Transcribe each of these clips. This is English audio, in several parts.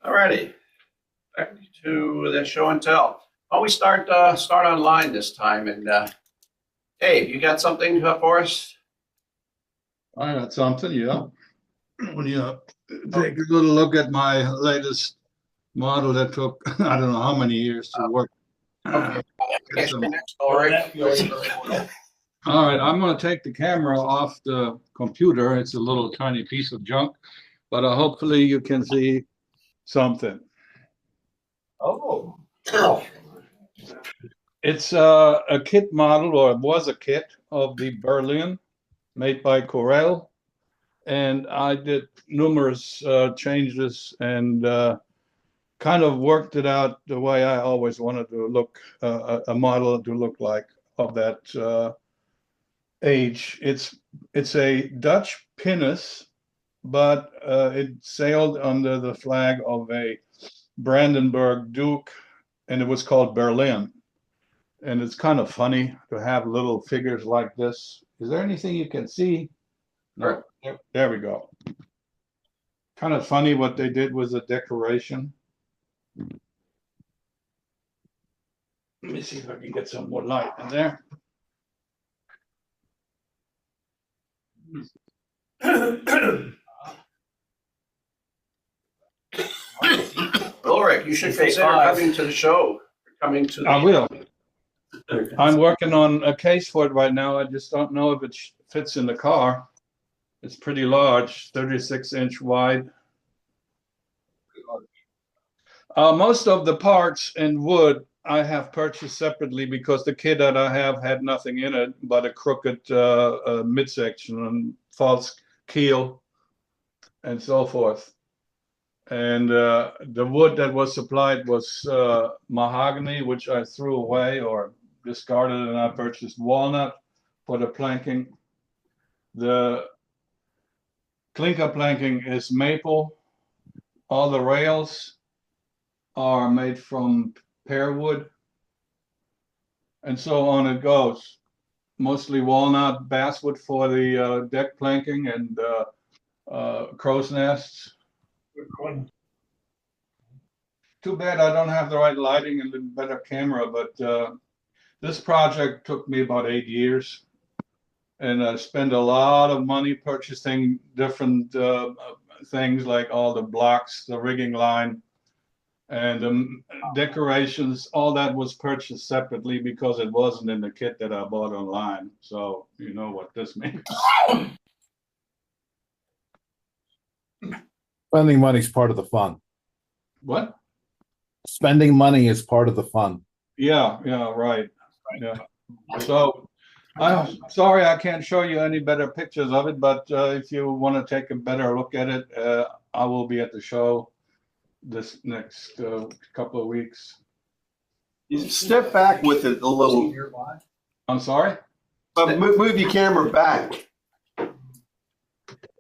Alrighty, back to the show and tell. Why don't we start online this time? And Dave, you got something for us? I got something, yeah. When you take a little look at my latest model that took, I don't know how many years to work. Okay. Ulrich. All right, I'm going to take the camera off the computer. It's a little tiny piece of junk, but hopefully you can see something. Oh. It's a kit model, or it was a kit of the Berlin made by Corel. And I did numerous changes and kind of worked it out the way I always wanted to look, a model to look like of that age. It's a Dutch pinnace, but it sailed under the flag of a Brandenburg Duke, and it was called Berlin. And it's kind of funny to have little figures like this. Is there anything you can see? No, there we go. Kind of funny what they did with the decoration. Let me see if I can get some more light in there. Ulrich, you should consider coming to the show. Coming to the I will. I'm working on a case for it right now. I just don't know if it fits in the car. It's pretty large, 36-inch wide. Most of the parts in wood I have purchased separately because the kit that I have had nothing in it but a crooked midsection and false keel and so forth. And the wood that was supplied was mahogany, which I threw away or discarded, and I purchased walnut for the planking. The clinker planking is maple. All the rails are made from pear wood. And so on it goes. Mostly walnut, basswood for the deck planking, and crow's nests. Too bad I don't have the right lighting and the better camera, but this project took me about 8 years. And I spent a lot of money purchasing different things like all the blocks, the rigging line, and the decorations. All that was purchased separately because it wasn't in the kit that I bought online. So you know what this means. Spending money is part of the fun. What? Spending money is part of the fun. Yeah, right. Yeah. So I'm sorry I can't show you any better pictures of it, but if you want to take a better look at it, I will be at the show this next couple of weeks. You step back with it a little. I'm sorry? Move your camera back.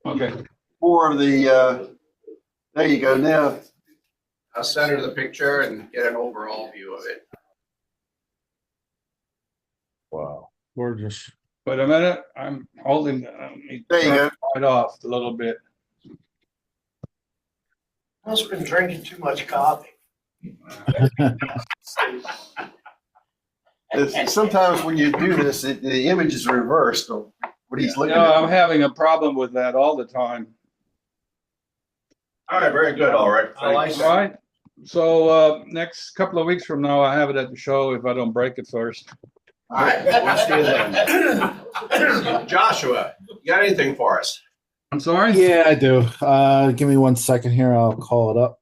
Okay. More of the, there you go now. I'll center the picture and get an overall view of it. Wow, gorgeous. Wait a minute. I'm holding There you go. right off a little bit. Must have been drinking too much coffee. Sometimes when you do this, the image is reversed of what he's looking No, at. I'm having a problem with that all the time. All right, very good, Ulrich. I like All right. So next couple of weeks from now, I have it at the show if I don't break it first. All right, we'll see you then. Joshua, you got anything for us? I'm sorry? Yeah, I do. Give me 1 second here. I'll call it up.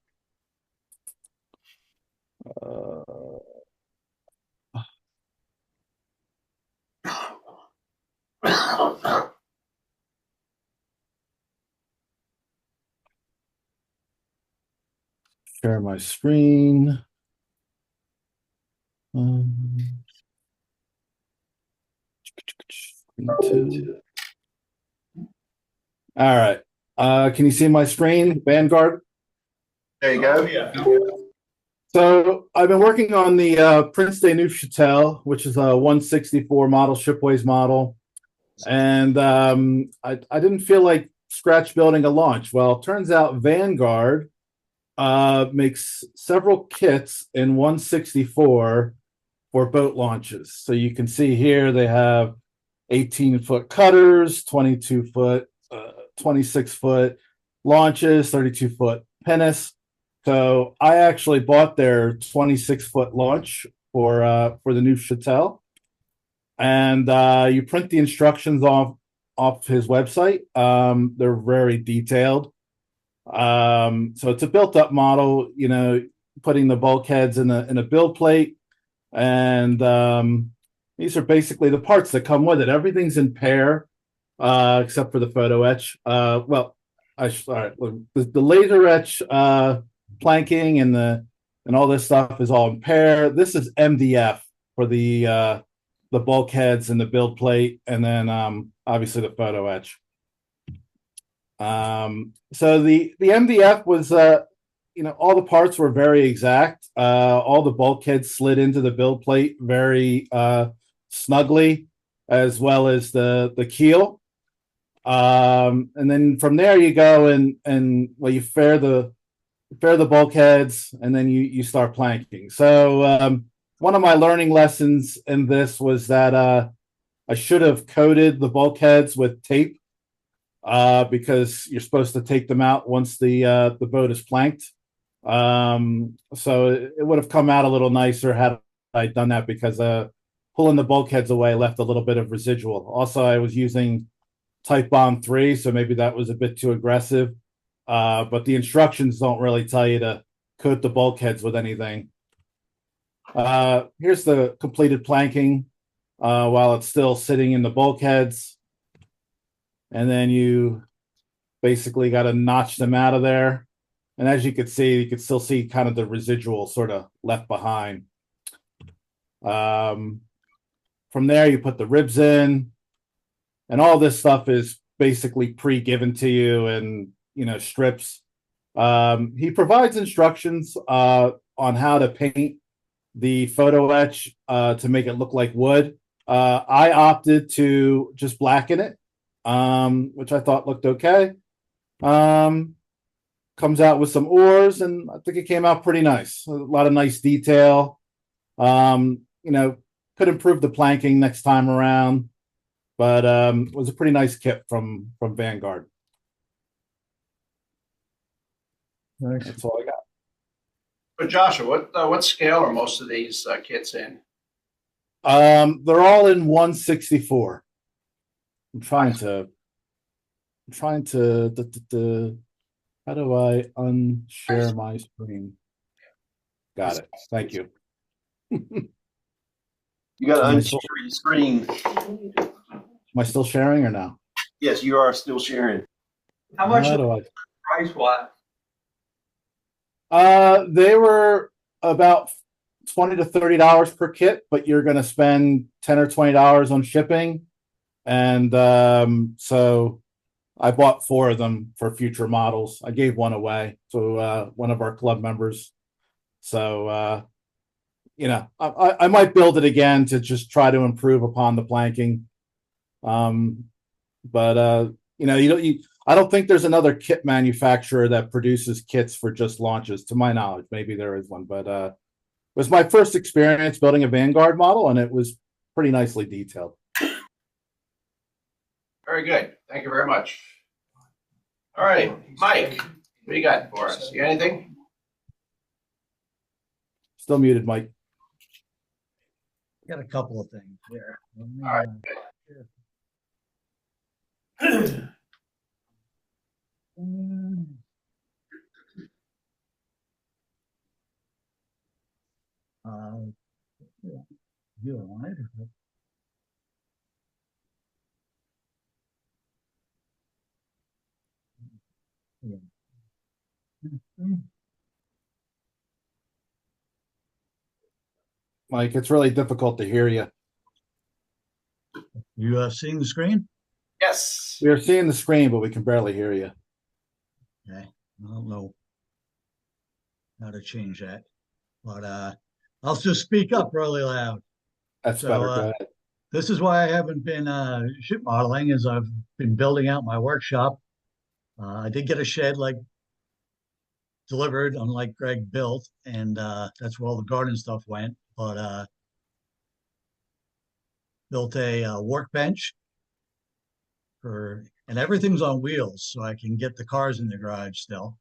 Share my screen. Screen 2. All right. Can you see my screen, Vanguard? There you go. Yeah. So I've been working on the Prince de Neuchâtel, which is a 164 model, shipways model. And I didn't feel like scratch building a launch. Well, it turns out Vanguard makes several kits in 164 for boat launches. So you can see here they have 18-foot cutters, 22-foot, 26-foot launches, 32-foot pinnace. So I actually bought their 26-foot launch for the new Chattel, and you print the instructions off his website. They're very detailed. So it's a built-up model. You know, putting the bulkheads in a build plate, and these are basically the parts that come with it. Everything's in pair, except for the photo etch. Well, the laser etch planking and all this stuff is all in pair. This is MDF for the bulkheads and the build plate, and then obviously the photo etch. So the MDF was all the parts were very exact. All the bulkheads slid into the build plate very snugly, as well as the keel. And then from there you go and you fair the bulkheads, and then you start planking. So one of my learning lessons in this was that I should have coated the bulkheads with tape, because you're supposed to take them out once the boat is planked. So it would have come out a little nicer had I done that, because pulling the bulkheads away left a little bit of residual. Also, I was using Type Bond 3, so maybe that was a bit too aggressive. But the instructions don't really tell you to coat the bulkheads with anything. Here's the completed planking while it's still sitting in the bulkheads. And then you basically got to notch them out of there. And as you can see, you can still see kind of the residual sort of left behind. From there, you put the ribs in, and all this stuff is basically pre-given to you, and strips. He provides instructions on how to paint the photo etch to make it look like wood. I opted to just blacken it, which I thought looked okay. Comes out with some oars, and I think it came out pretty nice. A lot of nice detail. Could improve the planking next time around, but it was a pretty nice kit from Vanguard. Nice. That's all I got. But Joshua, what scale are most of these kits in? They're all in 164. I'm trying to how do I unshare my screen? Got it. Thank you. You got to unshare your screen. Am I still sharing or no? Yes, you are still sharing. How much How do I? price wise? They were about $20 to $30 per kit, but you're going to spend $10 or $20 on shipping, and so I bought 4 of them for future models. I gave one away to one of our club members. So I might build it again to just try to improve upon the planking. But I don't think there's another kit manufacturer that produces kits for just launches, to my knowledge. Maybe there is one, but it was my first experience building a Vanguard model, and it was pretty nicely detailed. Very good. Thank you very much. All right, Mike, what do you got for us? You got anything? Still muted, Mike. Got a couple of things here. All right. You want it? Mike, it's really difficult to hear you. You seeing the screen? Yes. We are seeing the screen, but we can barely hear you. Okay, I don't know how to change that, but I'll just speak up really loud. That's So, better. Go ahead. This is why I haven't been ship modeling, as I've been building out my workshop. I did get a shed like delivered, unlike Greg built, and that's where all the garden stuff went. But built a workbench and everything's on wheels, so I can get the cars in the garage still.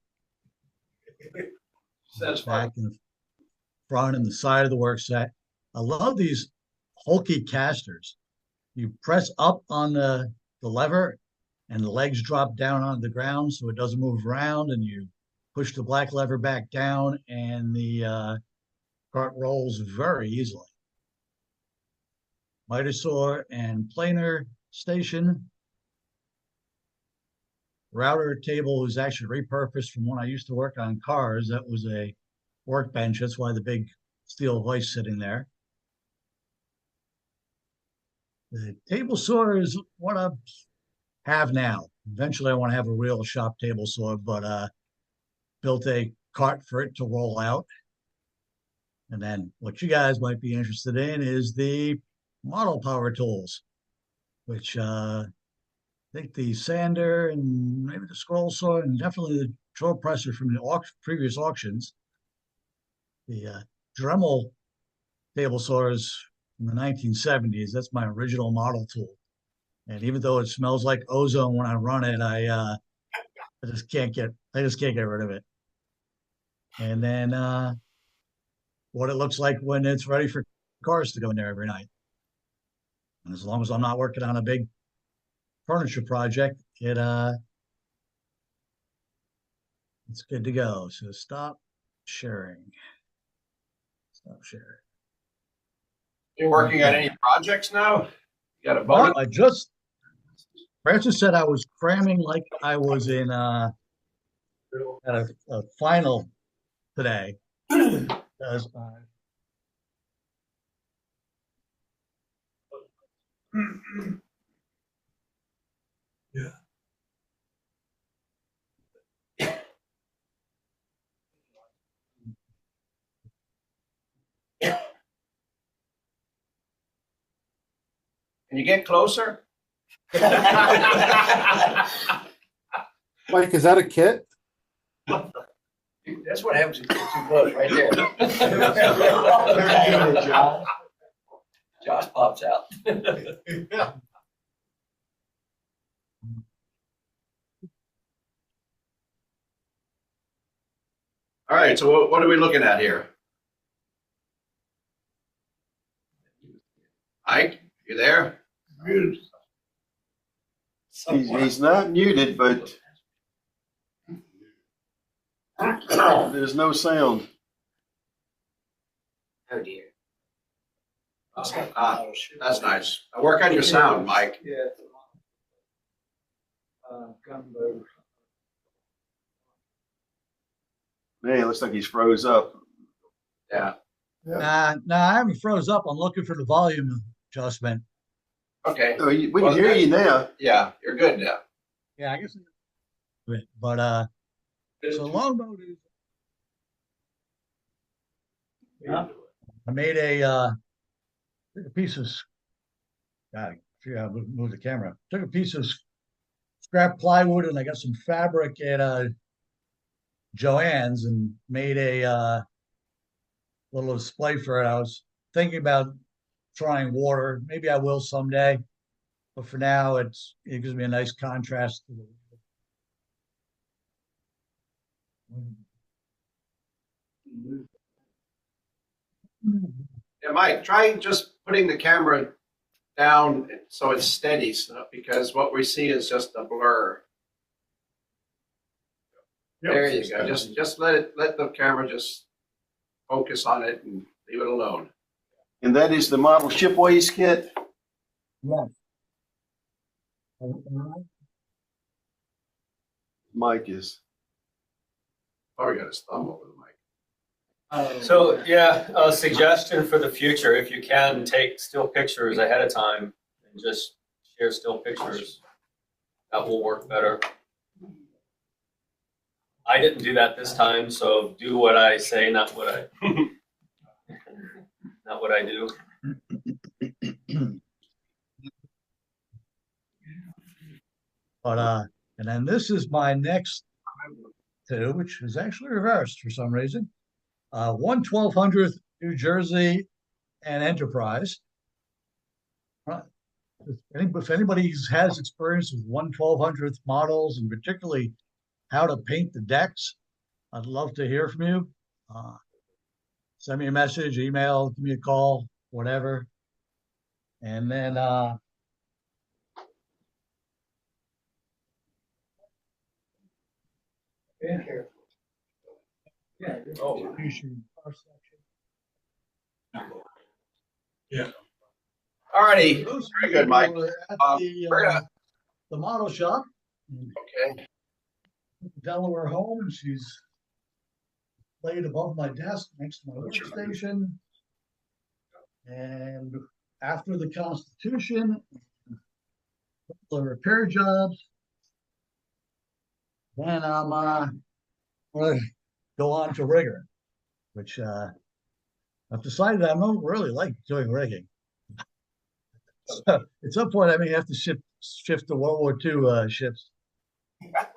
Satisfying. Back in front and the side of the work set. I love these hulky casters. You press up on the lever and the legs drop down onto the ground so it doesn't move around, and you push the black lever back down and the cart rolls very easily. Miter saw and planer station. Router table was actually repurposed from when I used to work on cars. That was a workbench. That's why the big steel hoist sitting there. The table saw is what I have now. Eventually I want to have a real shop table saw, but built a cart for it to roll out. And then what you guys might be interested in is the model power tools, which I think the sander and maybe the scroll saw and definitely the drill presser from the previous auctions. The Dremel table saws from the 1970s. That's my original model tool. And even though it smells like ozone when I run it, I just can't get rid of it. And then what it looks like when it's ready for cars to go in there every night. And as long as I'm not working on a big furniture project, it's good to go. So stop sharing. Stop sharing. You working on any projects now? You got a Well, bonus? Francis said I was cramming like I was in at a final today. Because Can you get closer? Mike, is that a kit? That's what happens if you get too close, right there. Josh pops out. All right, so what are we looking at here? Ike, you there? He's not muted, but there's no sound. Oh dear. That's nice. Work on your sound, Mike. Yeah. Gunboat. Man, it looks like he's froze up. Yeah. nah, I haven't froze up. I'm looking for the volume adjustment. Okay. Oh, we can hear you now. Yeah, you're good now. Yeah, I guess. But so longboat is. I made took a piece of. God, I figure out how to move the camera. Took a piece of scrap plywood and I got some fabric at Joann's and made a little display for it. I was thinking about trying water. Maybe I will someday, but for now, it gives me a nice contrast to Yeah, Mike, try just putting the camera down so it's steady, because what we see is just a blur. There you go. Just let the camera just focus on it and leave it alone. And that is the model shipways kit. Yes. Mike is. Oh, we got his thumb over the mic. So, yeah, a suggestion for the future, if you can, take still pictures ahead of time and just share still pictures. That will work better. I didn't do that this time, so do what I say, not what I do. But and then this is my next to, which is actually reversed for some reason. 1/1200th New Jersey and Enterprise. If anybody has experience with 1/1200th models and particularly how to paint the decks, I'd love to hear from you. Send me a message, email, give me a call, whatever. And then All righty. Very good, Mike. At we're gonna- the model shop, Okay. Delaware home, and she's laid above my desk next to my workstation. And after the Constitution, the repair jobs, then I'm going to go on to rigger, which I've decided I don't really like doing rigging. So at some point, I may have to shift to World War II ships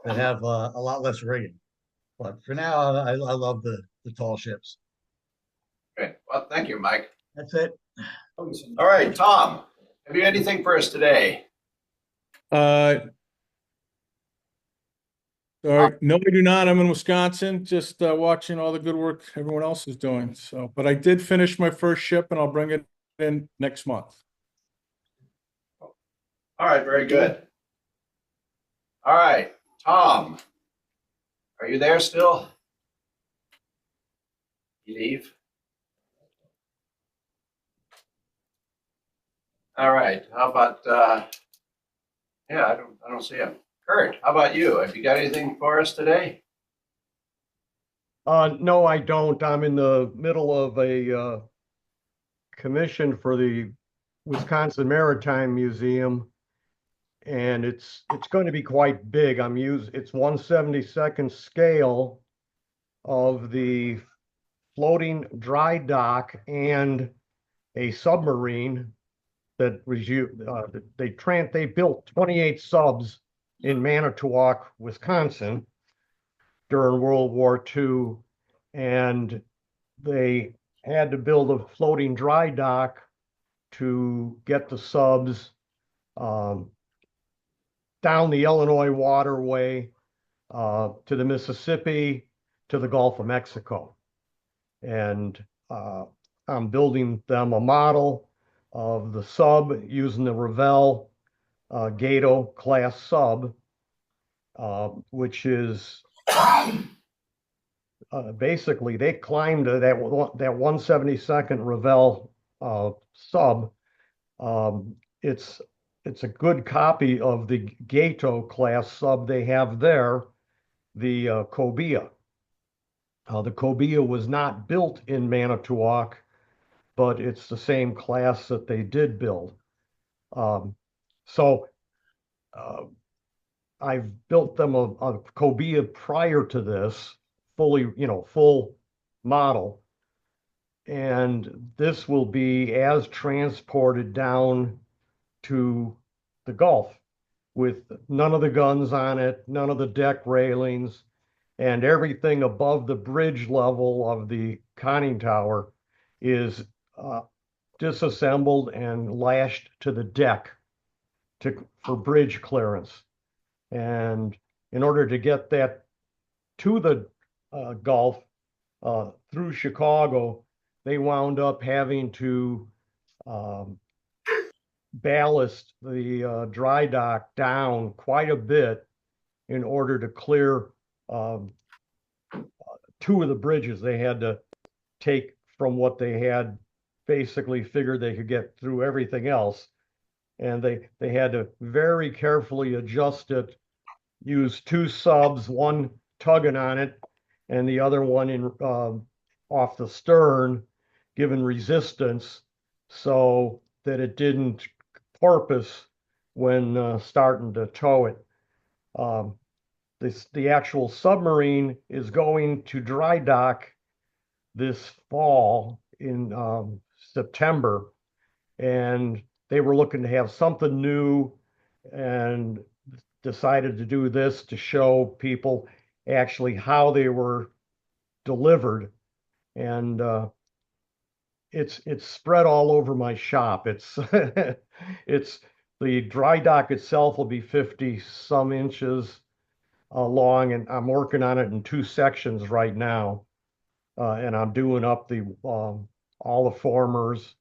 that have a lot less rigging. But for now, I love the tall ships. Great. Well, thank you, Mike. That's it. All right, Tom, have you anything for us today? Sorry, no, I do not. I'm in Wisconsin, just watching all the good work everyone else is doing. So, but I did finish my first ship and I'll bring it in next month. All right, very good. All right, Tom, are you there still? You leave? All right, how about, yeah, I don't see him. Kurt, how about you? Have you got anything for us today? No, I don't. I'm in the middle of a commission for the Wisconsin Maritime Museum, and it's going to be quite big. It's 1/72nd scale of the floating dry dock and a submarine that was they built 28 subs in Manitowoc, Wisconsin during World War II, and they had to build a floating dry dock to get the subs down the Illinois waterway to the Mississippi to the Gulf of Mexico. And I'm building them a model of the sub using the Revell Gato class sub, which is basically they climbed that 1/72nd Revell sub. It's a good copy of the Gato class sub they have there, the Cobia. The Cobia was not built in Manitowoc, but it's the same class that they did build. So I've built them a Cobia prior to this, full model. And this will be as transported down to the Gulf with none of the guns on it, none of the deck railings, and everything above the bridge level of the conning tower is disassembled and lashed to the deck for bridge clearance. And in order to get that to the Gulf through Chicago, they wound up having to ballast the dry dock down quite a bit in order to clear two of the bridges. They had to take from what they had basically figured they could get through everything else. And they had to very carefully adjust it, use two subs, one tugging on it and the other one in off the stern, given resistance so that it didn't porpoise when starting to tow it. The actual submarine is going to dry dock this fall in September, and they were looking to have something new and decided to do this to show people actually how they were delivered. And it's spread all over my shop. It's it's the dry dock itself will be 50 some inches long, and I'm working on it in 2 sections right now. And I'm doing up the all the formers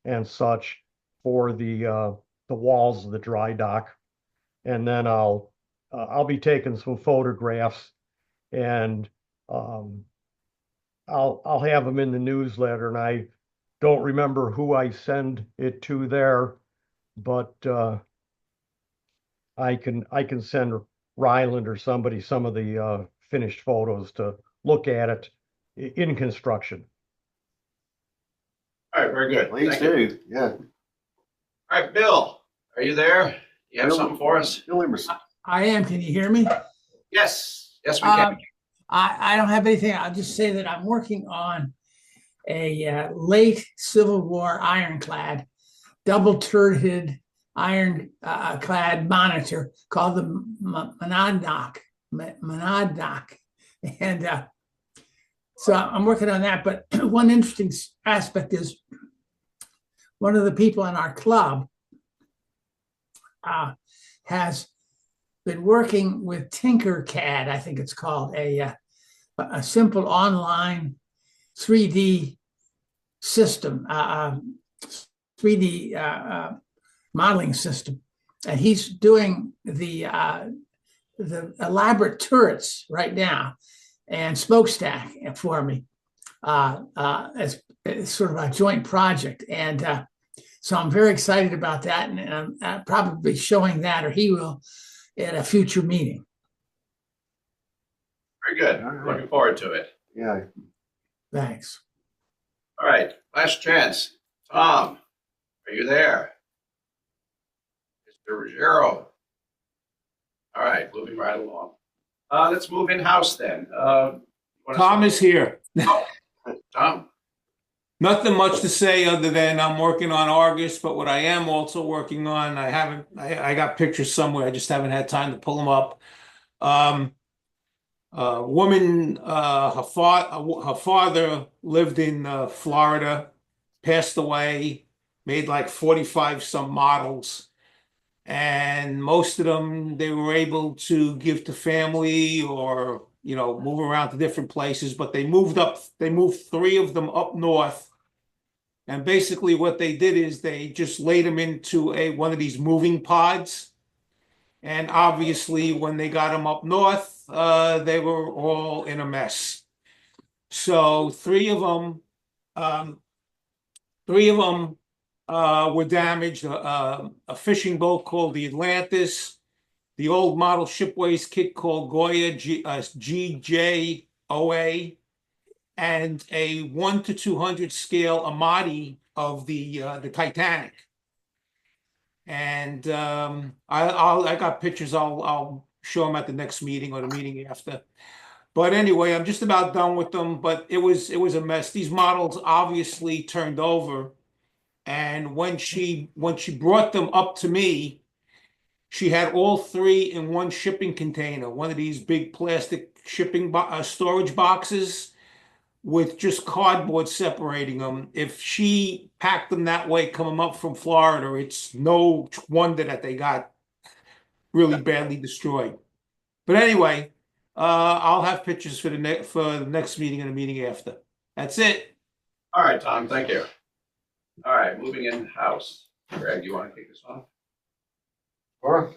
and such for the walls of the dry dock. And then I'll be taking some photographs, and I'll have them in the newsletter. And I don't remember who I send it to there, but I can send Ryland or somebody some of the finished photos to look at it in construction. All right, very good. Please Thank you. do, yeah. All right, Bill, are you there? You have Bill- something for us? Bill Emerson. I am. Can you hear me? Yes, yes, we can. I don't have anything. I'll just say that I'm working on a late Civil War ironclad, double-turreted ironclad monitor called the Monadnock. And so I'm working on that. But one interesting aspect is one of the people in our club has been working with Tinkercad, I think it's called, a simple online 3D system, 3D modeling system, and he's doing the elaborate turrets right now and smokestack for me as sort of a joint project, and so I'm very excited about that, and I'm probably showing that, or he will, at a future meeting. Very good. All right. Looking forward to it. Yeah, Thanks. All right, last chance. Tom, are you there? Mr. Ruggiero. All right, moving right along. Let's move in-house then. Tom is here. Tom? Nothing much to say other than I'm working on Argus, but what I am also working on, I got pictures somewhere, I just haven't had time to pull them up. Woman, her father lived in Florida, passed away, made like 45 some models, and most of them they were able to give to family or move around to different places, but they moved 3 of them up north. And basically what they did is they just laid them into one of these moving pods. And obviously when they got them up north, they were all in a mess. So 3 of them were damaged. A fishing boat called the Atlantis, the old model shipways kit called Goya GJOA, and a 1 to 200 scale Amati of the Titanic. And I got pictures. I'll show them at the next meeting or the meeting after. But anyway, I'm just about done with them. But it was a mess. These models obviously turned over, and when she brought them up to me, she had all 3 in one shipping container, one of these big plastic shipping storage boxes with just cardboard separating them. If she packed them that way coming up from Florida, it's no wonder that they got really badly destroyed. But anyway, I'll have pictures for the next meeting and the meeting after. That's it. All right, Tom, thank you. All right, moving in-house. Greg, you want to kick this off? or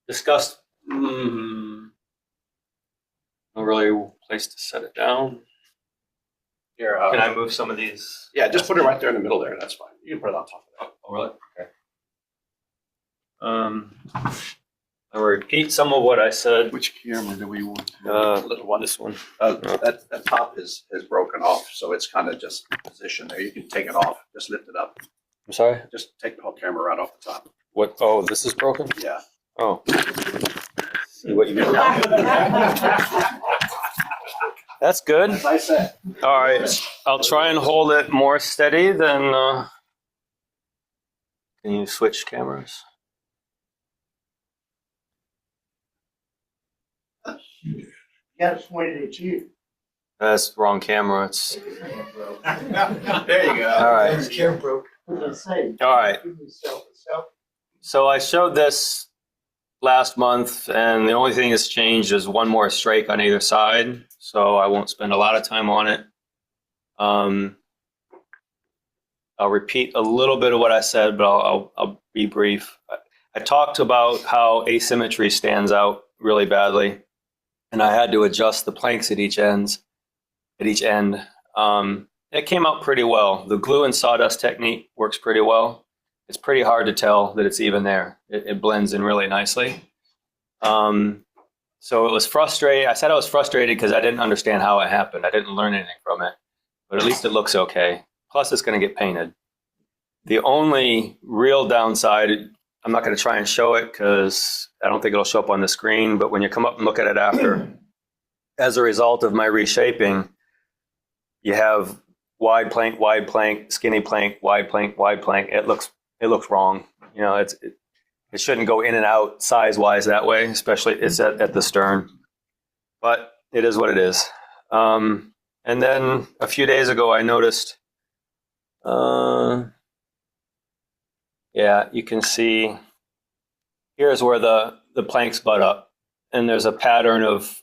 Discussed, no really place to set it down. Here, Can I move some of these? yeah, just put it right there in the middle there. That's fine. You can put it on top of that. Oh, really? Okay. I'll repeat some of what I said. which camera do we want? Little one. This one. That top is broken off, so it's kind of just positioned there. You can take it off. Just lift it up. I'm sorry. Just take the whole camera right off the top. What? Oh, this is broken. Yeah. Oh. See what you mean. That's good. As I said. All right. I'll try and hold it more steady than. Can you switch cameras? got it pointed at you. That's the wrong camera. It's There you go. all right. Camera broke. What did I say? All right. So I showed this last month, and the only thing that's changed is one more strake on either side. So I won't spend a lot of time on it. I'll repeat a little bit of what I said, but I'll be brief. I talked about how asymmetry stands out really badly, and I had to adjust the planks at each end. It came out pretty well. The glue and sawdust technique works pretty well. It's pretty hard to tell that it's even there. It blends in really nicely. So it was frustrating. I said I was frustrated because I didn't understand how it happened. I didn't learn anything from it, but at least it looks okay. Plus, it's going to get painted. The only real downside, I'm not going to try and show it because I don't think it'll show up on the screen, but when you come up and look at it after, as a result of my reshaping, you have wide plank, skinny plank, wide plank, wide plank. It looks wrong. You know, it shouldn't go in and out size-wise that way, especially it's at the stern. But it is what it is. And then a few days ago, I noticed, you can see here's where the planks butt up. And there's a pattern of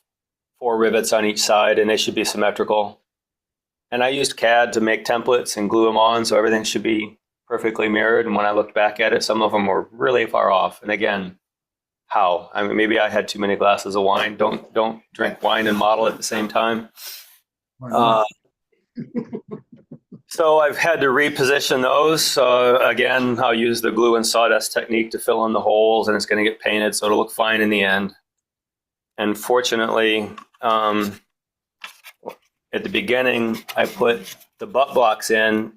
4 rivets on each side, and they should be symmetrical. And I used CAD to make templates and glue them on, so everything should be perfectly mirrored. And when I looked back at it, some of them were really far off. And again, how? I mean, maybe I had too many glasses of wine. Don't drink wine and model at the same time. So I've had to reposition those. Again, I'll use the glue and sawdust technique to fill in the holes, and it's going to get painted, so it'll look fine in the end. And fortunately, at the beginning, I put the butt blocks in,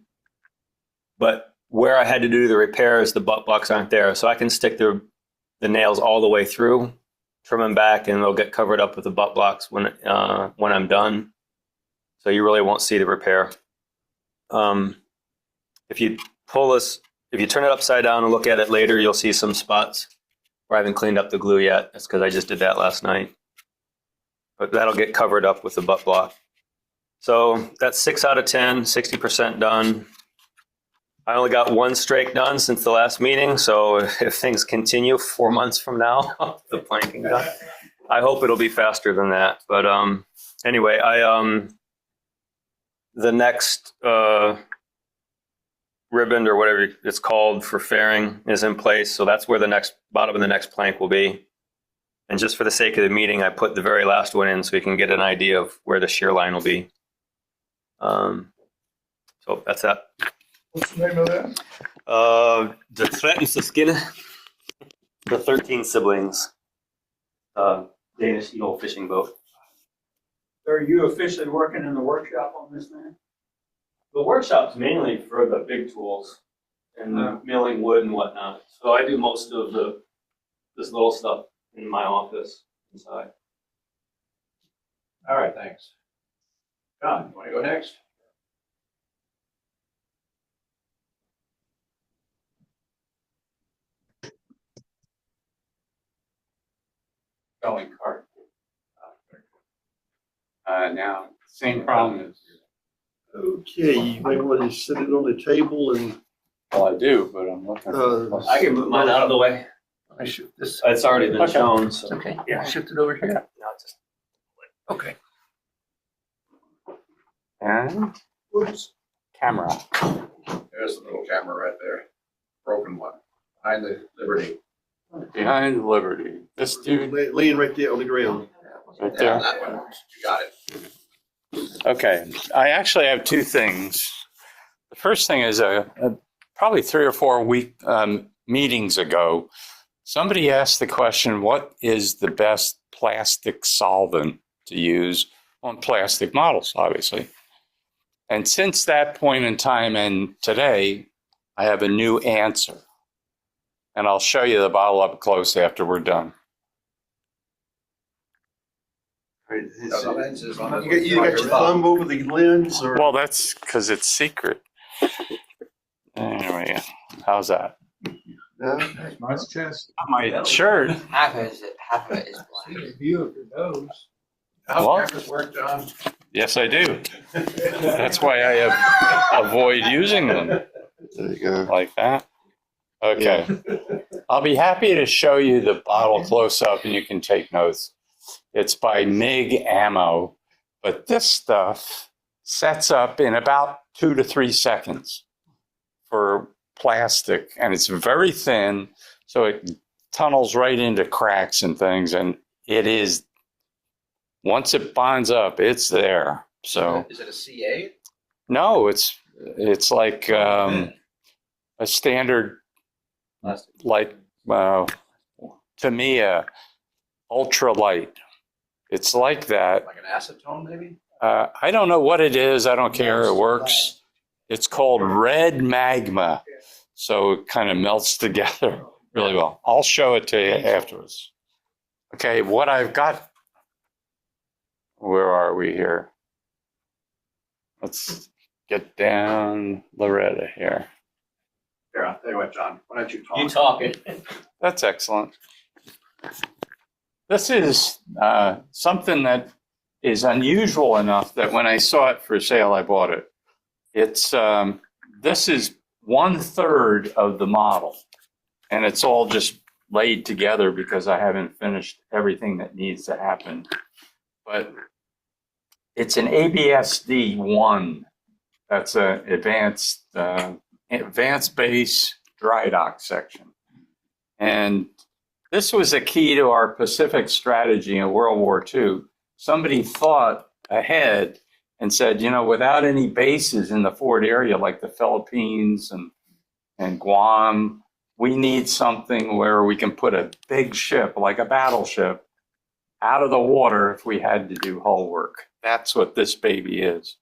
but where I had to do the repairs, the butt blocks aren't there. So I can stick the nails all the way through, trim them back, and they'll get covered up with the butt blocks when I'm done. So you really won't see the repair. If you turn it upside down and look at it later, you'll see some spots where I haven't cleaned up the glue yet. That's because I just did that last night. But that'll get covered up with the butt block. So that's 6 out of 10, 60% done. I only got 1 strake done since the last meeting, so if things continue 4 months from now, the planking done. I hope it'll be faster than that. But anyway, the next ribbon or whatever it's called for fairing is in place, so that's where the bottom of the next plank will be. And just for the sake of the meeting, I put the very last one in so we can get an idea of where the shear line will be. So that's that. What's the name of that? The 13 Søskende, the 13 siblings, Danish eel fishing boat. Are you officially working in the workshop on this now? The workshop's mainly for the big tools and the milling wood and whatnot. So I do most of this little stuff in my office inside. All right, thanks. John, you want to go next? Selling cart. Now, same problem as. Okay, you may want to sit it on the table and. Well, I do, but I'm looking. I can move mine out of the way. I shift this. It's already been shown. So. Okay, yeah, shift it over here. No, just Okay. And camera. There's the little camera right there. Broken one. Behind the Liberty. Behind Liberty. This dude Laying right there on the ground. right Yeah, there. that one. You got it. Okay, I actually have 2 things. The first thing is probably 3 or 4 meetings ago, somebody asked the question, what is the best plastic solvent to use on plastic models, obviously. And since that point in time and today, I have a new answer. And I'll show you the bottle up close after we're done. You got your thumb over the lens or? Well, that's because it's secret. There we go. How's that? Nice chest. My shirt. Half of it is black. View of your nose. How's Well- cameras work, John? Yes, I do. That's why I avoid using them There you go. like that. Okay. I'll be happy to show you the bottle close up and you can take notes. It's by MiG Ammo, but this stuff sets up in about 2 to 3 seconds for plastic, and it's very thin, so it tunnels right into cracks and things, and it is, once it bonds up, it's there. So Is it a CA? no, it's like a standard, like Tamiya ultralight. It's like that. Like an acetone, maybe? I don't know what it is. I don't care. It works. It's called red magma. So it kind of melts together really well. I'll show it to you afterwards. Okay, what I've got. Where are we here? Let's get down Loretta here. Here, I'll tell you what, John. Why don't you talk? You talking? That's excellent. This is something that is unusual enough that when I saw it for sale, I bought it. It's this is 1/3 of the model, and it's all just laid together because I haven't finished everything that needs to happen. But it's an ABSD-1. That's an advanced base dry dock section, and this was a key to our Pacific strategy in World War II. Somebody thought ahead and said, you know, without any bases in the forward area like the Philippines and Guam, we need something where we can put a big ship, like a battleship, out of the water if we had to do hull work. That's what this baby is.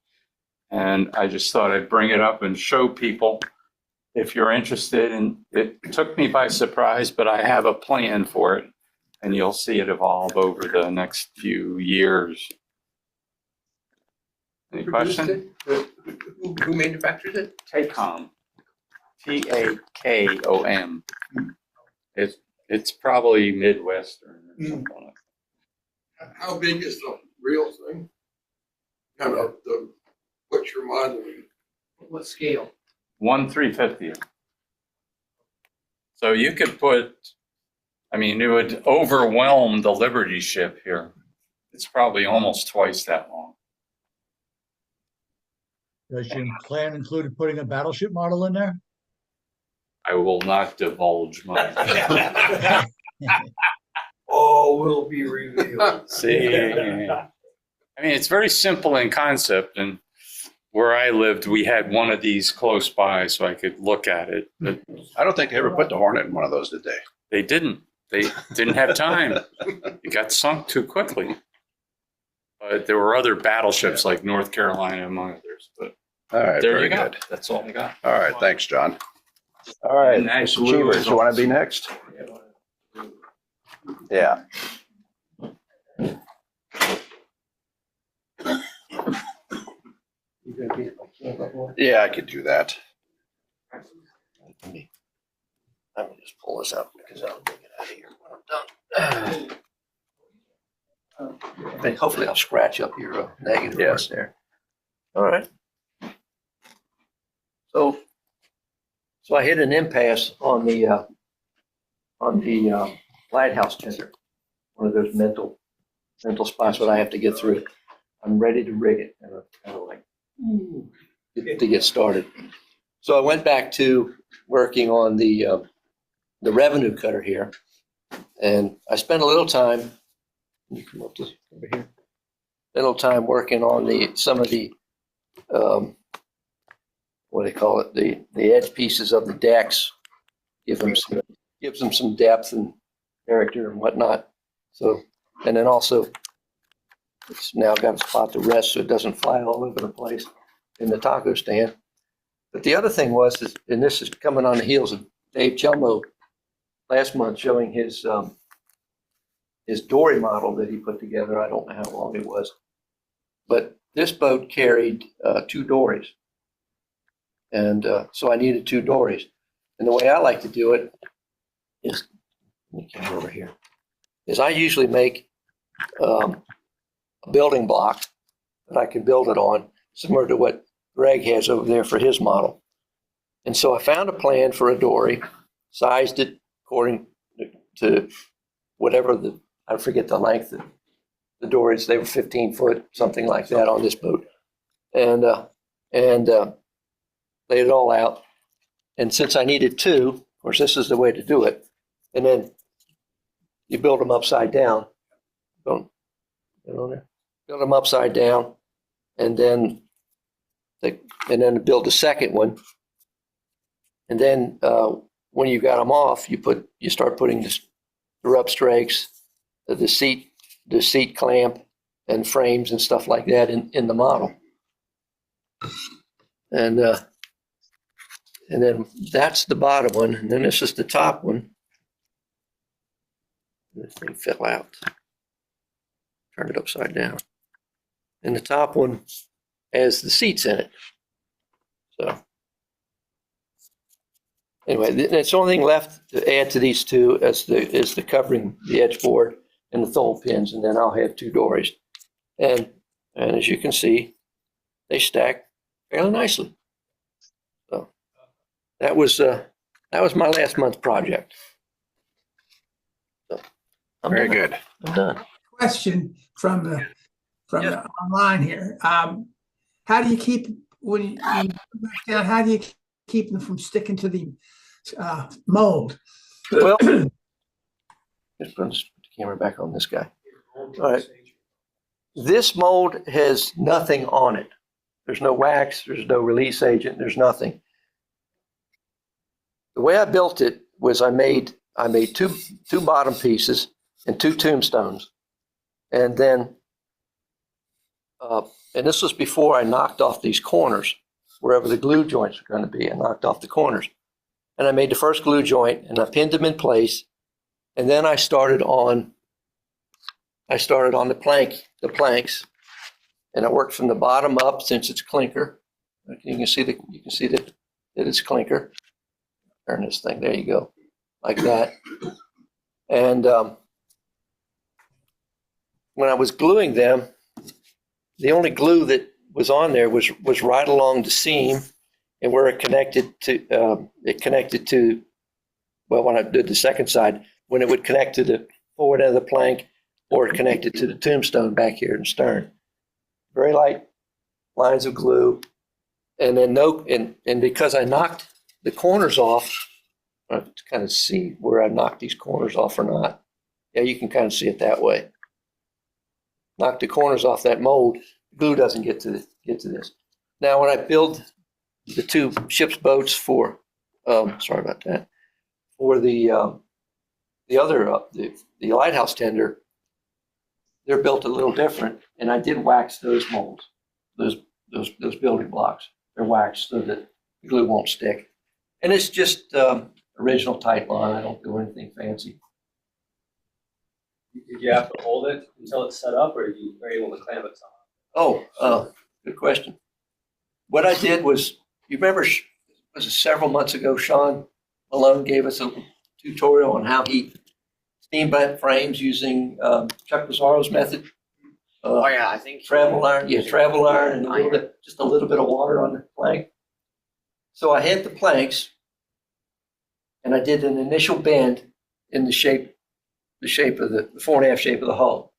And I just thought I'd bring it up and show people if you're interested. And it took me by surprise, but I have a plan for it. And you'll see it evolve over the next few years. Any question? Who manufactured it? TACOM. TAKOM. It's probably Midwestern or something like that. How big is the real thing? Kind of what you're modeling. What scale? 1/350th. So you could put, I mean, it would overwhelm the Liberty ship here. It's probably almost twice that long. Does your plan include putting a battleship model in there? I will not divulge mine. All will be revealed. See, I mean, it's very simple in concept, and where I lived, we had one of these close by, so I could look at it. But I don't think they ever put the Hornet in one of those, did they? they didn't. They didn't have time. It got sunk too quickly. But there were other battleships like North Carolina, among others. But All right, there very you go. good. That's all I got. All right, thanks, John. All right, And that Mr. glue Cheevers, is you want awesome. to be next? Yeah. Yeah, I could do that. Let me just pull this out because I'll take it out of here when I'm done. And hopefully I'll scratch up your negative Yes. one there. All right. So I hit an impasse on the lighthouse tender, one of those mental spots that I have to get through. I'm ready to rig it, and I'm kind of like to get started. So I went back to working on the revenue cutter here, and I spent a little time. You come up to over here. A little time working on some of the what do they call it? The edge pieces of the decks. Gives them some depth and character and whatnot. So, and then also it's now got a spot to rest so it doesn't fly all over the place in the taco stand. But the other thing was, and this is coming on the heels of Dave Chelmo last month showing his dory model that he put together. I don't know how long it was, but this boat carried 2 dories. And so I needed 2 dories. And the way I like to do it is, let me come over here, is I usually make a building block that I can build it on, similar to what Greg has over there for his model. And so I found a plan for a dory, sized it according to whatever I forget the length of the dories. They were 15 foot, something like that on this boat. And laid it all out. And since I needed two, of course, this is the way to do it. And then you build them upside down. Don't get on there. Build them upside down, and then build the second one. And then when you got them off, you start putting the rub strakes, the seat clamp, and frames and stuff like that in the model. And then that's the bottom one, and then this is the top one. This thing fell out. Turn it upside down. And the top one has the seats in it. So anyway, that's the only thing left to add to these two is the covering, the edge board, and the thole pins, and then I'll have two dories. And as you can see, they stack fairly nicely. So that was my last month's project. So Very good. I'm done. Question from the online here. How do you keep when you back down? How do you keep them from sticking to the mold? Well, let's put the camera back on this guy. All right. This mold has nothing on it. There's no wax. There's no release agent. There's nothing. The way I built it was I made two bottom pieces and two tombstones, and then and this was before I knocked off these corners, wherever the glue joints were going to be. I knocked off the corners, and I made the first glue joint, and I pinned them in place, and then I started on the planks, and I worked from the bottom up since it's clinker. You can see that it's clinker. Turn this thing. There you go, like that. And when I was gluing them, the only glue that was on there was right along the seam, and where it connected to. Well, when I did the second side, when it would connect to the forward end of the plank, or it connected to the tombstone back here in the stern. Very light lines of glue, and then and because I knocked the corners off, I have to kind of see where I knocked these corners off or not. Yeah, you can kind of see it that way. Knock the corners off that mold, glue doesn't get to this. Now, when I build the two ship's boats for, sorry about that, for the lighthouse tender, they're built a little different, and I did wax those molds, those building blocks. They're waxed so that the glue won't stick. And it's just original Titebond. I don't do anything fancy. Did you have to hold it until it's set up, or are you able to clamp it somehow? Oh, good question. What I did was, you remember, was it several months ago, Sean Malone gave us a tutorial on how he steam bent frames using Chuck Pizarro's method. I think travel iron. Yeah, travel iron, and just a little bit of water on the plank. So I had the planks, and I did an initial bend in the shape of the 4.5 shape of the hull,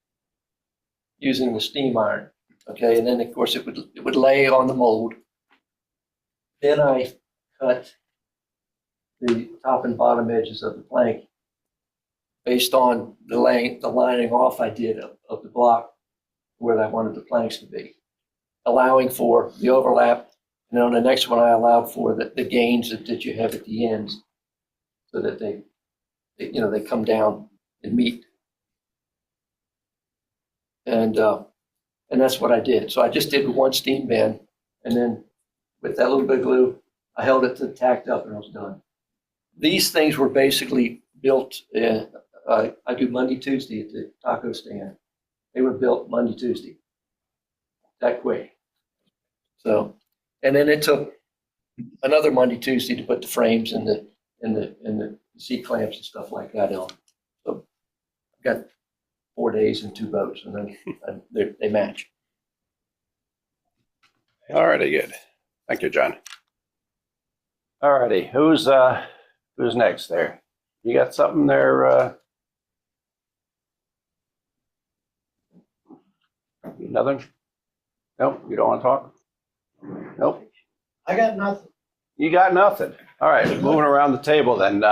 using the steam iron. Okay, and then of course it would lay on the mold. Then I cut the top and bottom edges of the plank based on the lining off I did of the block where I wanted the planks to be, allowing for the overlap. And on the next one, I allowed for the gains that you have at the ends, so that they come down and meet. And that's what I did. So I just did one steam bend, and then with that little bit of glue, I held it to tacked up, and I was done. These things were basically built. I do Monday, Tuesday at the taco stand. They were built Monday, Tuesday, that quick. So, and then it took another Monday, Tuesday to put the frames and the seat clamps and stuff like that on. So I've got 4 days and 2 boats, and then they match. All righty, good. Thank you, John. All righty, who's next there? You got something there? Nothing? Nope, you don't want to talk? Nope. I got nothing. You got nothing. All right, moving around the table then.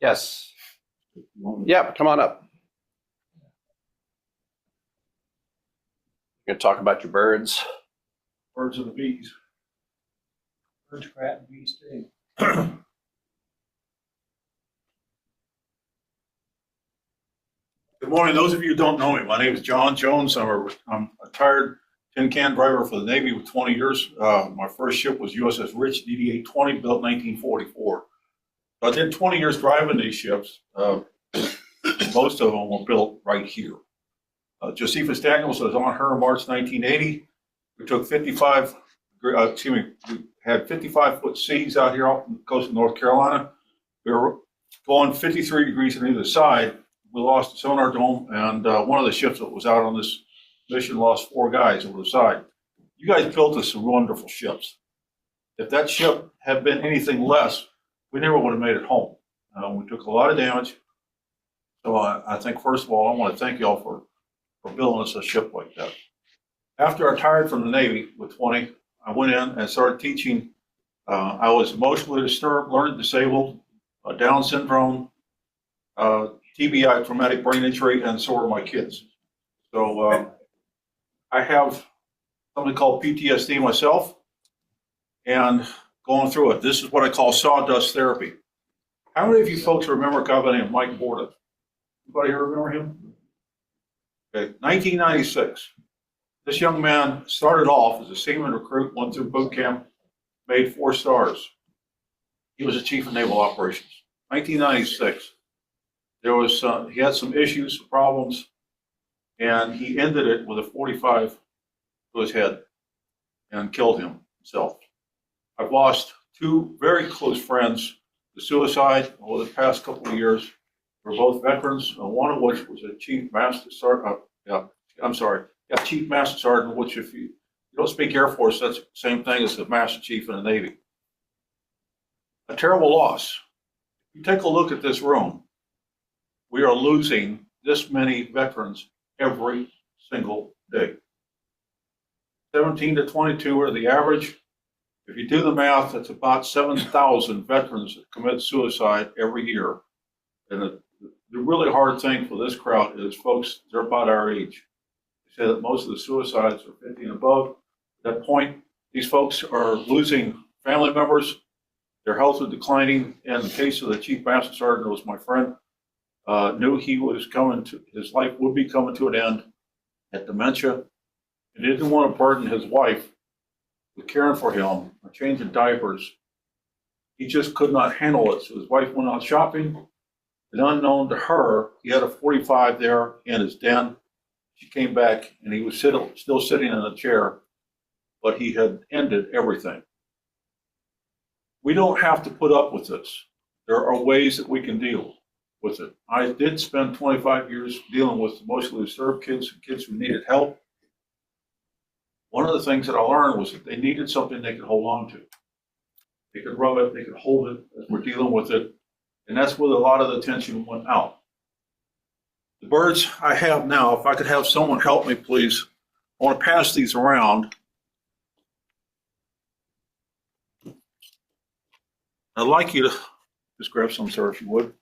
Yes. Yep, come on up. You're gonna talk about your birds. Birds and the bees. Birds, crap, and bees too. Good morning. Those of you who don't know me, my name is John Jones. I'm a retired tin can driver for the Navy with 20 years. My first ship was USS Rich, DD-820, built 1944. So I did 20 years driving these ships. Most of them were built right here. Josephus Daniels was on her in March 1980. We took 55, we had 55-foot seas out here off the coast of North Carolina. We were going 53 degrees on either side. We lost the sonar dome, and one of the ships that was out on this mission lost 4 guys over the side. You guys built us some wonderful ships. If that ship had been anything less, we never would have made it home. We took a lot of damage. So I think, first of all, I want to thank y'all for building us a ship like that. After I retired from the Navy with 20, I went in and started teaching. I was emotionally disturbed, learning disabled, Down syndrome, TBI, traumatic brain injury, and so are my kids. So I have something called PTSD myself, and going through it. This is what I call sawdust therapy. How many of you folks remember a guy by the name of Mike Borda? Anybody here remember him? Okay, 1996. This young man started off as a seaman recruit, went through boot camp, made 4 stars. He was a chief of naval operations. 1996. There was he had some issues, problems, and he ended it with a 45 to his head and killed himself. I've lost 2 very close friends to suicide over the past couple of years. They're both veterans, one of which was a chief master sergeant. Chief master sergeant, which if you don't speak Air Force, that's the same thing as the master chief in the Navy. A terrible loss. You take a look at this room. We are losing this many veterans every single day. 17 to 22 are the average. If you do the math, it's about 7,000 veterans that commit suicide every year. And the really hard thing for this crowd is, folks, they're about our age. They say that most of the suicides are 50 and above. At that point, these folks are losing family members. Their health is declining. In the case of the chief master sergeant, who was my friend, knew he was his life would be coming to an end, had dementia, and he didn't want to burden his wife with caring for him or changing diapers. He just could not handle it. So his wife went out shopping, and unknown to her, he had a 45 there in his den. She came back, and he was still sitting in a chair, but he had ended everything. We don't have to put up with this. There are ways that we can deal with it. I did spend 25 years dealing with emotionally disturbed kids and kids who needed help. One of the things that I learned was that they needed something they could hold on to. They could rub it, they could hold it as we're dealing with it. And that's where a lot of the tension went out. The birds I have now, if I could have someone help me, please. I want to pass these around. I'd like you to just grab some, sir, if you would.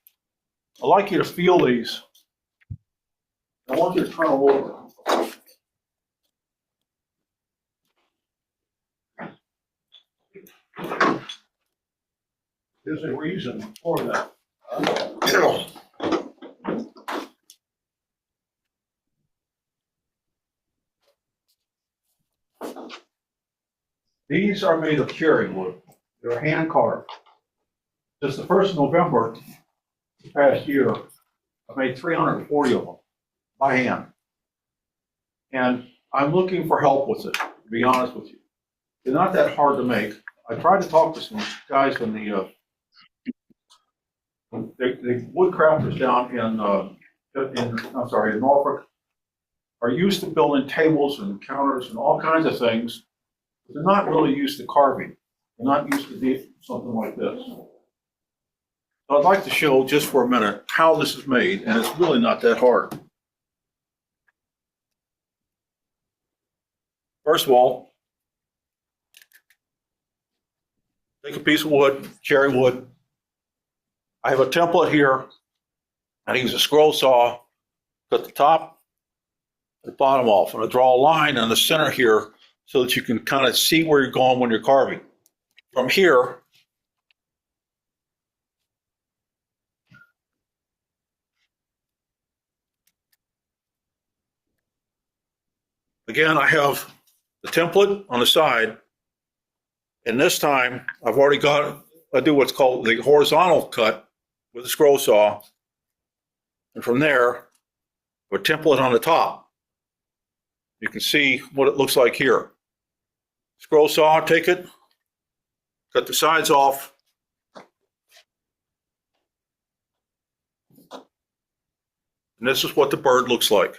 I'd like you to feel these. I want you to turn them over. There's a reason for that. These are made of cherry wood. They're hand carved. Just the 1st of November, the past year, I made 340 of them by hand. And I'm looking for help with it, to be honest with you. They're not that hard to make. I tried to talk to some guys in the wood crafters down in Norfolk. are used to building tables and counters and all kinds of things. But they're not really used to carving. They're not used to something like this. So I'd like to show just for a minute how this is made, and it's really not that hard. First of all, take a piece of wood, cherry wood. I have a template here. I use a scroll saw, cut the top, the bottom off, and I draw a line in the center here so that you can kind of see where you're going when you're carving. From here, again, I have the template on the side, and this time I've already I do what's called the horizontal cut with a scroll saw, and from there, a template on the top. You can see what it looks like here. Scroll saw, take it, cut the sides off, and this is what the bird looks like.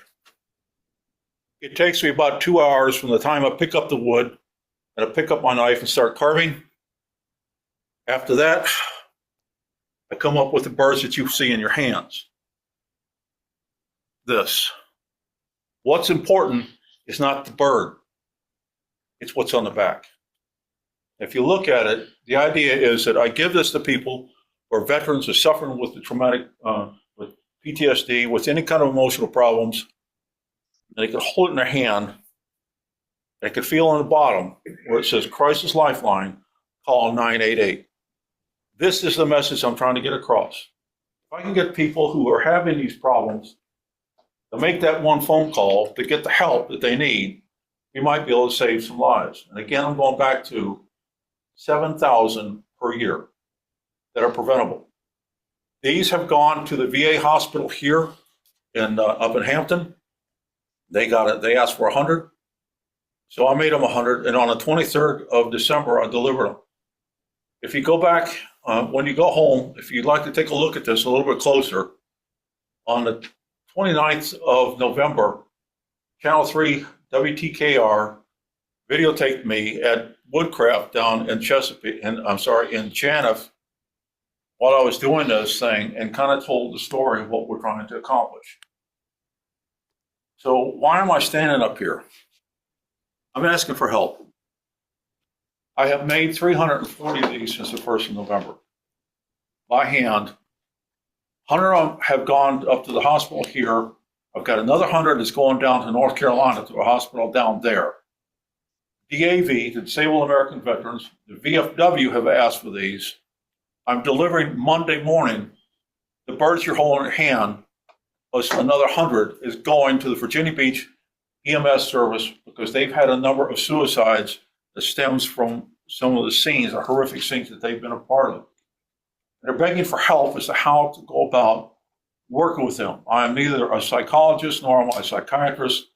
It takes me about 2 hours from the time I pick up the wood and I pick up my knife and start carving. After that, I come up with the birds that you see in your hands. This. What's important is not the bird. It's what's on the back. If you look at it, the idea is that I give this to people who are veterans who are suffering with the traumatic, with PTSD, with any kind of emotional problems. And they can hold it in their hand. They can feel on the bottom where it says Crisis Lifeline, call 988. This is the message I'm trying to get across. If I can get people who are having these problems to make that one phone call to get the help that they need, we might be able to save some lives. And again, I'm going back to 7,000 per year that are preventable. These have gone to the VA hospital here up in Hampton. They got it. They asked for 100. So I made them 100. And on the 23rd of December, I delivered them. If you go back, when you go home, if you'd like to take a look at this a little bit closer, on the 29th of November, Channel 3 WTKR videotaped me at Woodcraft down in Chesapeake, in Chanif, while I was doing this thing, and kind of told the story of what we're trying to accomplish. So why am I standing up here? I'm asking for help. I have made 340 of these since the 1st of November by hand. 100 of them have gone up to the hospital here. I've got another 100 that's going down to North Carolina to a hospital down there. DAV, the Disabled American Veterans, the VFW have asked for these. I'm delivering Monday morning. The birds you're holding in your hand, plus another 100 is going to the Virginia Beach EMS service because they've had a number of suicides that stems from some of the scenes, the horrific scenes that they've been a part of. They're begging for help as to how to go about working with them. I am neither a psychologist nor am I a psychiatrist.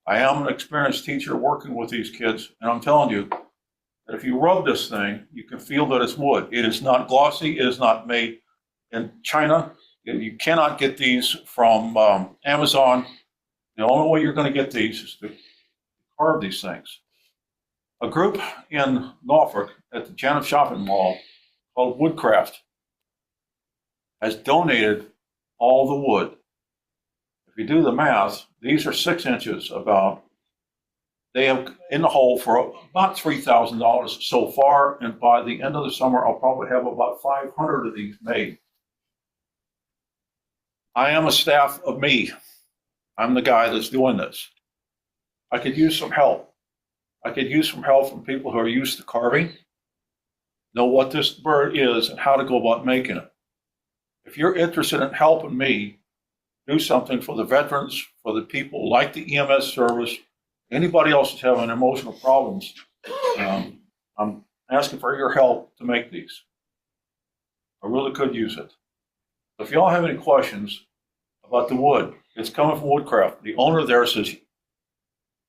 I am an experienced teacher working with these kids, and I'm telling you that if you rub this thing, you can feel that it's wood. It is not glossy. It is not made in China. You cannot get these from Amazon. The only way you're going to get these is to carve these things. A group in Norfolk at the Janif Shopping Mall called Woodcraft has donated all the wood. If you do the math, these are 6 inches about. They have in the hole for about $3,000 so far, and by the end of the summer, I'll probably have about 500 of these made. I am a staff of me. I'm the guy that's doing this. I could use some help. I could use some help from people who are used to carving, know what this bird is and how to go about making it. If you're interested in helping me do something for the veterans, for the people like the EMS service, anybody else that's having emotional problems, I'm asking for your help to make these. I really could use it. If y'all have any questions about the wood, it's coming from Woodcraft. The owner there says,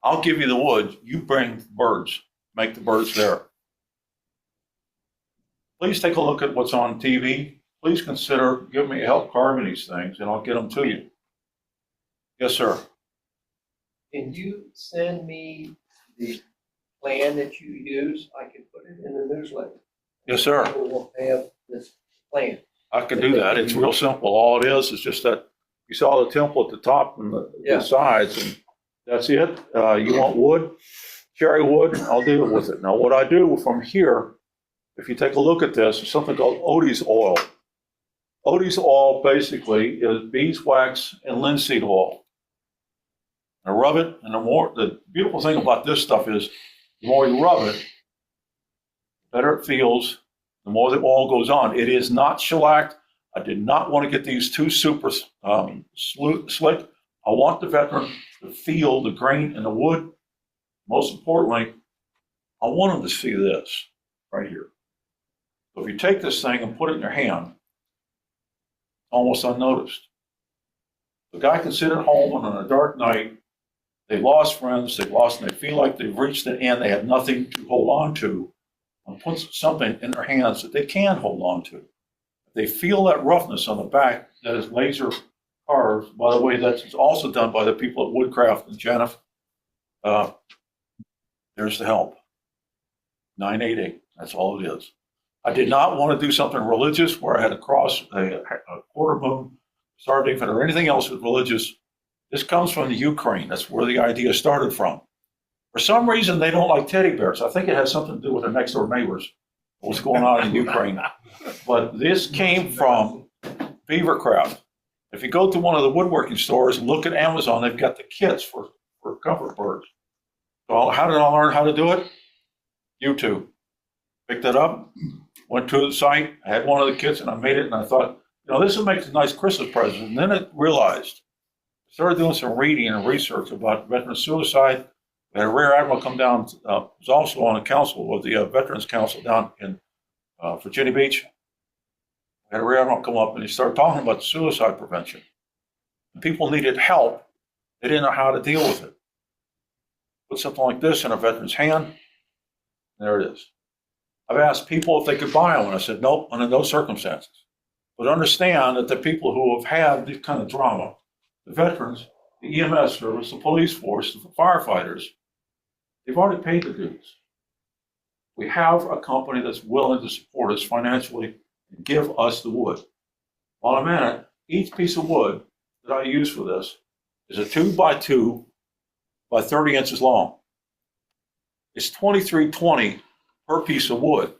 I'll give you the wood, you bring the birds, make the birds there. Please take a look at what's on TV. Please consider giving me help carving these things, and I'll get them to you. Yes, sir. Can you send me the plan that you use? I can put it in the newsletter. Yes, sir. People will have this plan. I can do that. It's real simple. All it is just that you saw the temple at the top and Yeah. the sides, and that's it. You want wood, cherry wood, I'll deal with it. Now, what I do from here, if you take a look at this, is something called Odie's oil. Odie's oil basically is beeswax and linseed oil. I rub it, and the beautiful thing about this stuff is the more you rub it, the better it feels, the more the oil goes on. It is not shellacked. I did not want to get these too super slick. I want the veteran to feel the grain in the wood. Most importantly, I want them to see this right here. So if you take this thing and put it in your hand, almost unnoticed. The guy can sit at home on a dark night. They lost friends, and they feel like they've reached the end. They have nothing to hold on to, and put something in their hands that they can hold on to. They feel that roughness on the back that is laser carved. By the way, that's also done by the people at Woodcraft and Jennifer. There's the help. 988. That's all it is. I did not want to do something religious where I had to cross a quarter moon, star infant, or anything else with religious. This comes from the Ukraine. That's where the idea started from. For some reason, they don't like teddy bears. I think it has something to do with their next door neighbors, what's going on in Ukraine. But this came from Beavercraft. If you go to one of the woodworking stores and look at Amazon, they've got the kits for comfort birds. So how did I learn how to do it? YouTube. Picked it up, went to the site, I had one of the kits, and I made it, and I thought, this would make a nice Christmas present. And then I realized, started doing some reading and research about veteran suicide. We had a Rear Admiral come down, was also on a council with the Veterans Council down in Virginia Beach. We had a Rear Admiral come up, and he started talking about suicide prevention. And people needed help. They didn't know how to deal with it. Put something like this in a veteran's hand. There it is. I've asked people if they could buy one. I said, nope, under no circumstances. But understand that the people who have had this kind of drama, the veterans, the EMS service, the police force, the firefighters, they've already paid the dues. We have a company that's willing to support us financially and give us the wood. While I'm at it, each piece of wood that I use for this is a 2x2 by 30 inches long. It's $23.20 per piece of wood.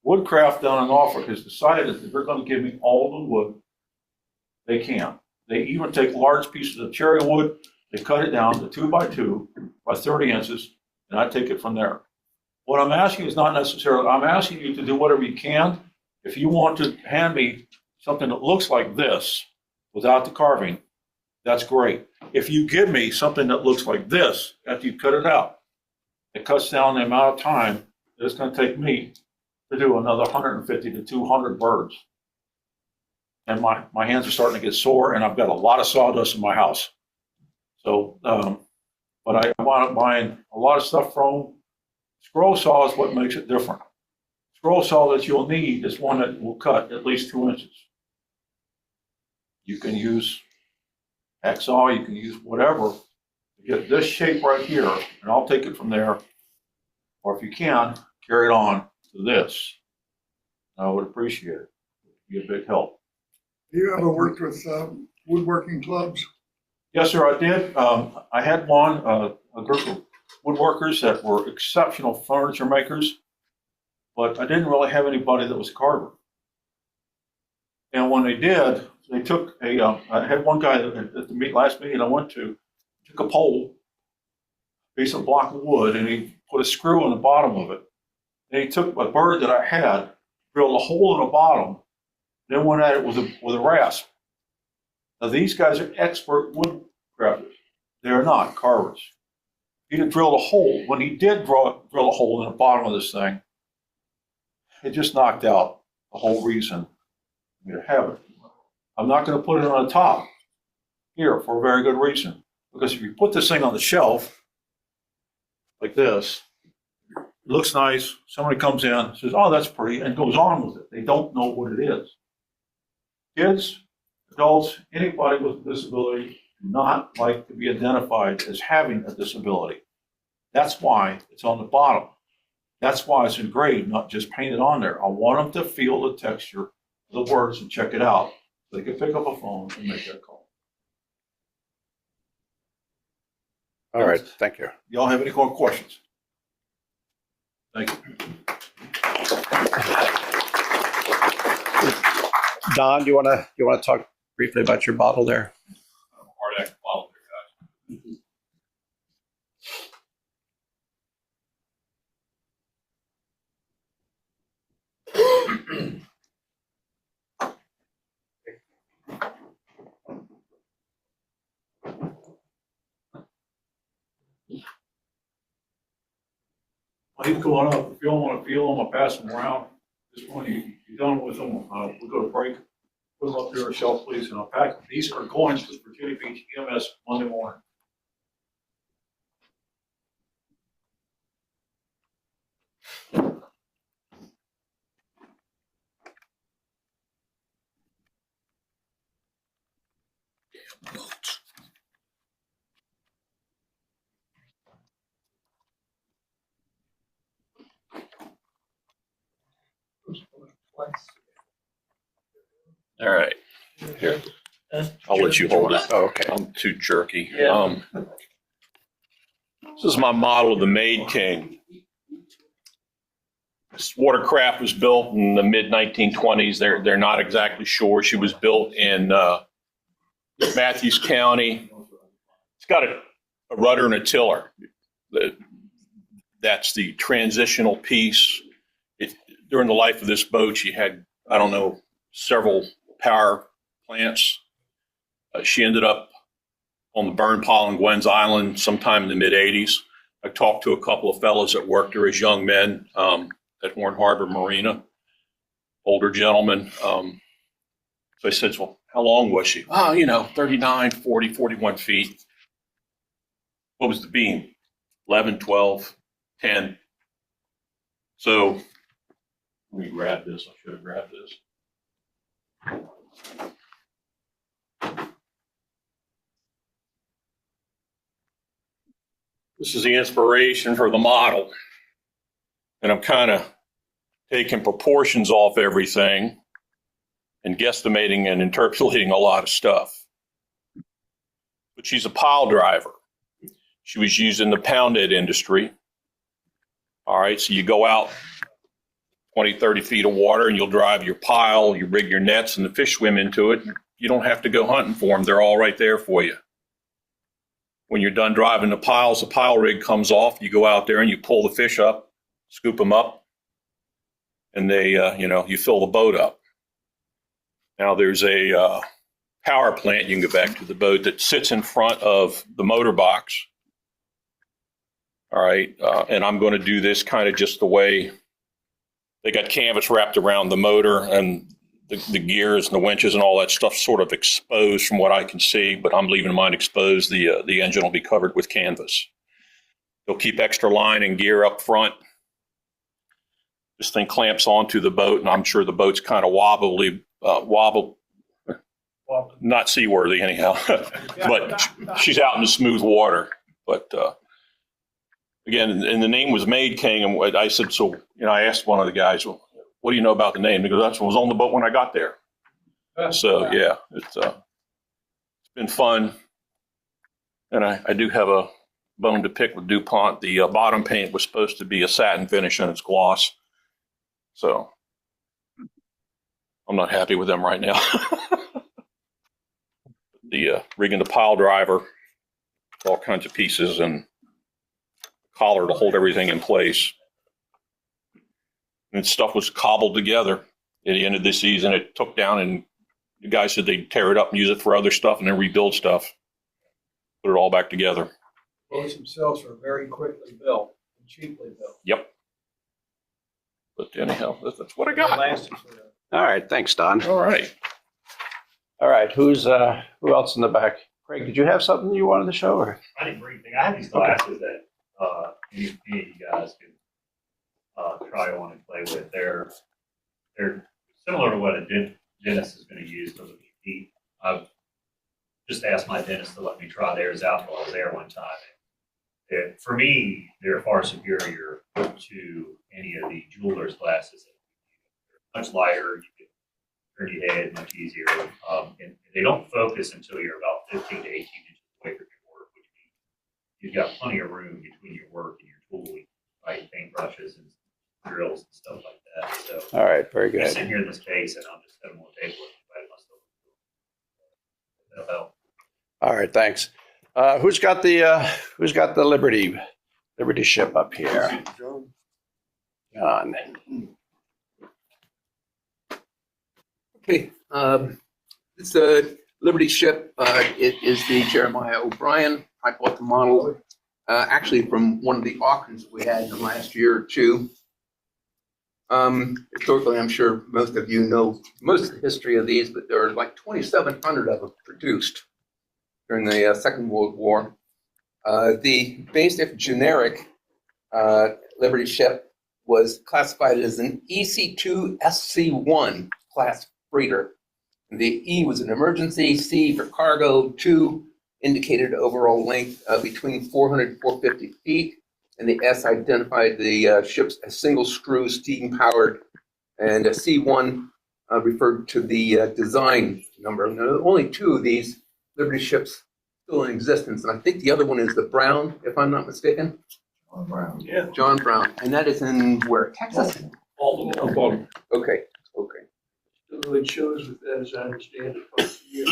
Woodcraft down in Norfolk has decided that they're going to give me all the wood they can. They even take large pieces of cherry wood, they cut it down to 2x2 by 30 inches, and I take it from there. What I'm asking is not necessarily, I'm asking you to do whatever you can. If you want to hand me something that looks like this without the carving, that's great. If you give me something that looks like this after you cut it out, it cuts down the amount of time that it's going to take me to do another 150 to 200 birds. And my hands are starting to get sore, and I've got a lot of sawdust in my house. So, but I wound up buying a lot of stuff from scroll saw is what makes it different. Scroll saw that you'll need is one that will cut at least 2 inches. You can use hacksaw, you can use whatever to get this shape right here, and I'll take it from there. Or if you can, carry it on to this. I would appreciate it. It'd be a big help. You ever worked with woodworking clubs? Yes, sir, I did. I had one, a group of woodworkers that were exceptional furniture makers, but I didn't really have anybody that was a carver. And when they did, they took I had one guy at the last meeting I went to, took a pole, piece of block of wood, and he put a screw in the bottom of it. And he took a bird that I had, drilled a hole in the bottom, then went at it with a rasp. Now these guys are expert woodcrafters. They are not carvers. He'd have drilled a hole. When he did drill a hole in the bottom of this thing, it just knocked out the whole reason for me to have it. I'm not going to put it on the top here for a very good reason. Because if you put this thing on the shelf, like this, it looks nice, somebody comes in, says, oh, that's pretty, and goes on with it. They don't know what it is. Kids, adults, anybody with a disability do not like to be identified as having a disability. That's why it's on the bottom. That's why it's engraved, not just painted on there. I want them to feel the texture of the words and check it out. So they can pick up a phone and make that call. All right, thank you. Y'all have any more questions? Thank you. Don, do you want to talk briefly about your bottle there? Hard act bottle there, guys. Please come on up. If you don't want to feel them, I'll pass them around. Just when you're done with them, we'll go to break. Put them up there on a shelf, please, and I'll pack them. These are going to Virginia Beach EMS Monday morning. All right, here, I'll let you hold it. Oh, okay. I'm too jerky. Yeah. This is my model of the Maid King. This watercraft was built in the mid 1920s. They're not exactly sure. She was built in Matthews County. It's got a rudder and a tiller. That's the transitional piece. During the life of this boat, she had, I don't know, several power plants. She ended up on the burn pile on Gwen's Island sometime in the mid 80s. I talked to a couple of fellows that worked there as young men at Horn Harbor Marina, older gentlemen. So I said, well, how long was she? Oh, 39, 40, 41 feet. What was the beam? 11, 12, 10. So let me grab this. I should have grabbed this. This is the inspiration for the model. And I'm kind of taking proportions off everything and guesstimating and interpolating a lot of stuff. But she's a pile driver. She was used in the pounded industry. All right, so you go out 20, 30 feet of water and you'll drive your pile, you rig your nets and the fish swim into it. You don't have to go hunting for them. They're all right there for you. When you're done driving the piles, the pile rig comes off. You go out there and you pull the fish up, scoop them up, and they, you fill the boat up. Now there's a power plant, you can go back to the boat, that sits in front of the motor box. All right, and I'm going to do this kind of just the way they got canvas wrapped around the motor and the gears and the winches and all that stuff sort of exposed from what I can see, but I'm leaving mine exposed. The engine will be covered with canvas. They'll keep extra line and gear up front. This thing clamps onto the boat, and I'm sure the boat's kind of not seaworthy anyhow, but she's out in the smooth water. But again, and the name was Maid King, and I said, so, I asked one of the guys, well, what do you know about the name? Because that's what was on the boat when I got there. So yeah, it's been fun. And I do have a bone to pick with DuPont. The bottom paint was supposed to be a satin finish and it's gloss. So I'm not happy with them right now. The rigging the pile driver, all kinds of pieces, and collar to hold everything in place. And stuff was cobbled together at the end of the season. It took down, and the guys said they'd tear it up and use it for other stuff and then rebuild stuff. Put it all back together. Boats themselves are very quickly built and cheaply built. Yep. But anyhow, that's what I got. All right, thanks, Don. All right. All right, who else in the back? Craig, did you have something you wanted to show? Or? I didn't bring anything. I have these glasses that any of you guys can try on and play with. They're similar to what a dentist is going to use for the feet. I've just asked my dentist to let me try theirs out while I was there one time. For me, they're far superior to any of the jeweler's glasses. They're much lighter, you can turn your head much easier, and they don't focus until you're about 15 to 18 inches away from your work, which means you've got plenty of room between your work and your tooling, right? Paintbrushes and drills and stuff like that. So, All right, very I'm good. sitting here in this case, and I'll just set them on the table and invite myself. That'll help. All right, thanks. Who's got the Liberty ship up here? John. Okay, it's a Liberty ship. It is the Jeremiah O'Brien. I bought the model actually from one of the auctions we had in the last year or two. Historically, I'm sure most of you know most of the history of these, but there are like 2,700 of them produced during the Second World War. The basic generic Liberty ship was classified as an EC2 SC1 class freighter. The E was an emergency, C for cargo, 2 indicated overall length between 400 and 450 feet, and the S identified the ships as single screw steam powered, and a C1 referred to the design number. Now, only 2 of these Liberty ships still in existence, and I think the other one is the Brown, if I'm not mistaken. John Brown. Yeah. John Brown, and that is in where, Texas? Baltimore. Okay. Still doing shows with that, as I understand it, twice a year.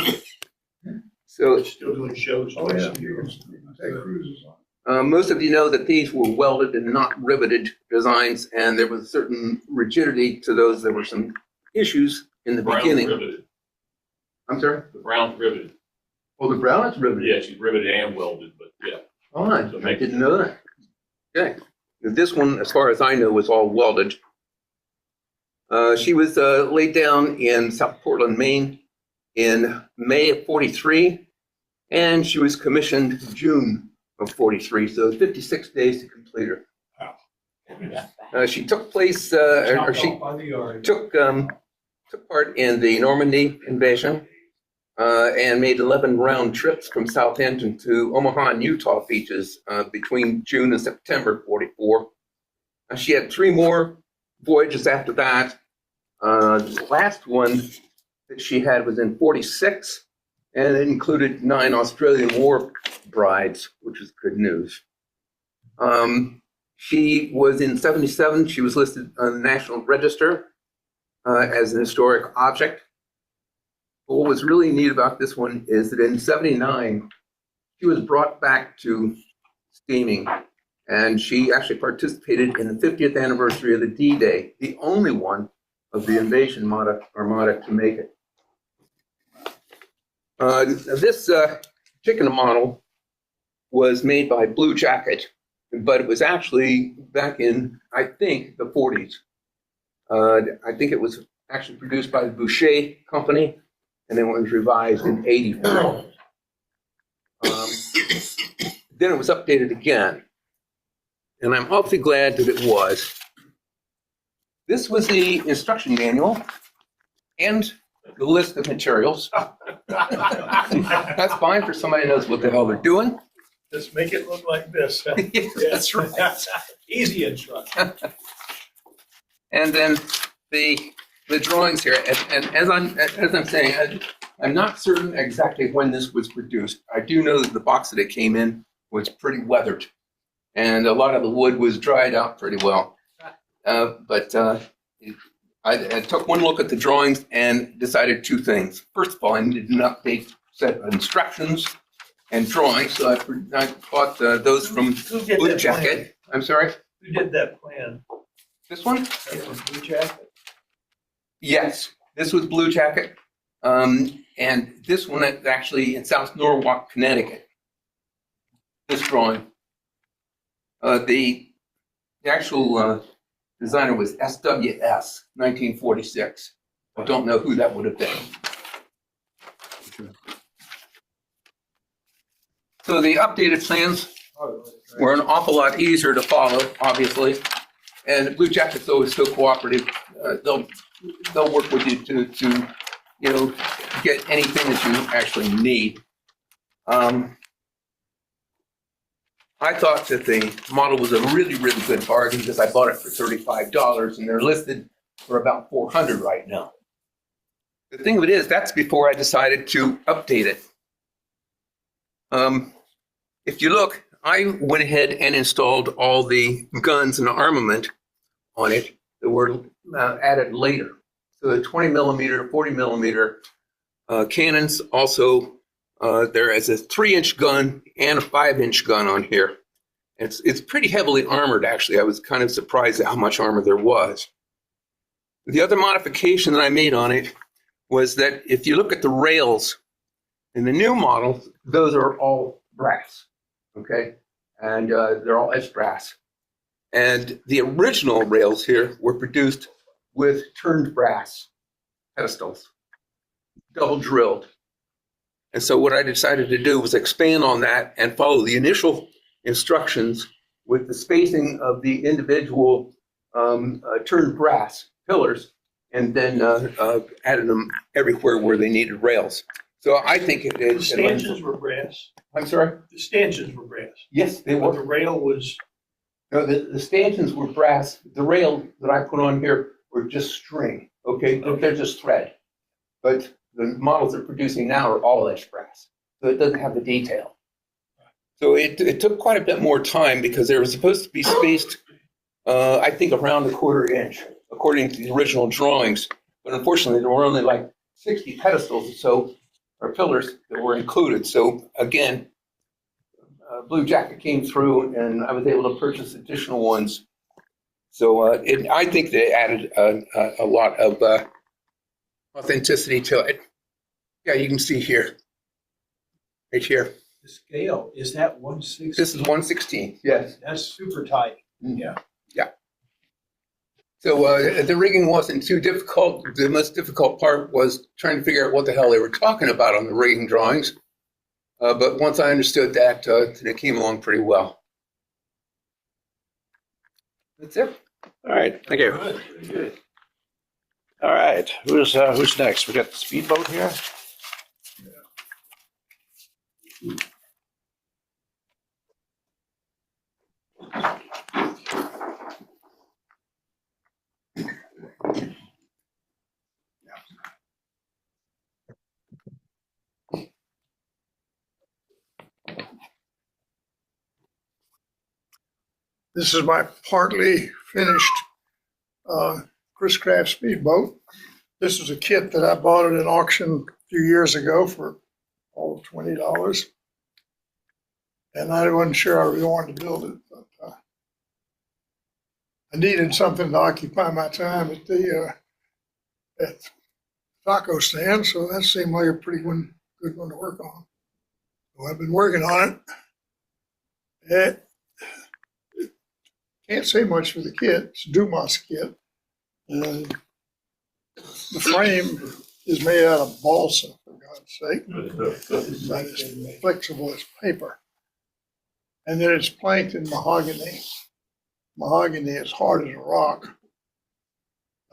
So Still doing shows twice a year. Take cruises on. most of you know that these were welded and not riveted designs, and there was a certain rigidity to those. There were some issues in the beginning. Riveted. I'm sorry? The Brown's riveted. Well, the Brown is riveted. Yeah, she's riveted and welded, but yeah. Oh, I didn't know that. Okay. This one, as far as I know, was all welded. She was laid down in South Portland, Maine in May of 43, and she was commissioned June of 43, so 56 days to complete her. Wow. She took place, or she took part in the Normandy invasion and made 11 round trips from Southampton to Omaha and Utah beaches between June and September 44. She had 3 more voyages after that. The last one that she had was in 46, and it included 9 Australian War brides, which is good news. She was in 77. She was listed on the National Register as an historic object. But what was really neat about this one is that in 79, she was brought back to steaming, and she actually participated in the 50th anniversary of the D-Day, the only one of the invasion armada to make it. This particular model was made by Blue Jacket, but it was actually back in, I think, the 40s. I think it was actually produced by the Boucher Company, and then it was revised in 84. Then it was updated again, and I'm awfully glad that it was. This was the instruction manual and the list of materials. That's fine for somebody who knows what the hell they're doing. Just make it look like this. That's right. Easy instruction. And then the drawings here, and as I'm saying, I'm not certain exactly when this was produced. I do know that the box that it came in was pretty weathered, and a lot of the wood was dried out pretty well. But I took one look at the drawings and decided 2 things. First of all, I needed an update set of instructions and drawings, so I bought those from Blue Jacket. I'm sorry? Who did that plan? This one? That was Blue Jacket? Yes, this was Blue Jacket. And this one is actually in South Norwalk, Connecticut. This drawing. The actual designer was SWS, 1946. I don't know who that would have been. So the updated plans were an awful lot easier to follow, obviously. And Blue Jacket's always so cooperative. They'll work with you to get anything that you actually need. I thought that the model was a really, really good bargain because I bought it for $35 and they're listed for about $400 right now. The thing of it is, that's before I decided to update it. If you look, I went ahead and installed all the guns and armament on it that were added later. So the 20 millimeter, 40 millimeter cannons. Also, there is a 3-inch gun and a 5-inch gun on here. It's pretty heavily armored, actually. I was kind of surprised at how much armor there was. The other modification that I made on it was that if you look at the rails in the new model, those are all brass, okay? And they're all edged brass. And the original rails here were produced with turned brass pedestals, double drilled. And so what I decided to do was expand on that and follow the initial instructions with the spacing of the individual turned brass pillars, and then added them everywhere where they needed rails. So I think it is. The stanchions were brass. I'm sorry? The stanchions were brass. Yes, they But were. the rail was. No, the stanchions were brass. The rail that I put on here were just string, okay? They're just thread. But the models they're producing now are all edged brass, so it doesn't have the detail. So it took quite a bit more time because they were supposed to be spaced, I think, around a 1/4 inch, according to the original drawings. But unfortunately, there were only like 60 pedestals or so, or pillars that were included. So again, Blue Jacket came through and I was able to purchase additional ones. So I think they added a lot of authenticity to it. Yeah, you can see here, right here. The scale, is that 1/16? This is 1/16, yes. That's super tight. Yeah. Yeah. So the rigging wasn't too difficult. The most difficult part was trying to figure out what the hell they were talking about on the rigging drawings. But once I understood that, it came along pretty well. That's it. All right, thank you. Good, good. All right, who's next? We got the speedboat here. This is my partly finished Chris Craft speedboat. This was a kit that I bought at an auction a few years ago for all of $20. And I wasn't sure I really wanted to build it, but I needed something to occupy my time at the taco stand, so that seemed like a pretty good one to work on. So I've been working on it. Can't say much for the kit. It's a Dumas kit. And the frame is made out of balsa, for God's sake. It's not as flexible as paper. And then it's planked in mahogany. Mahogany is hard as a rock.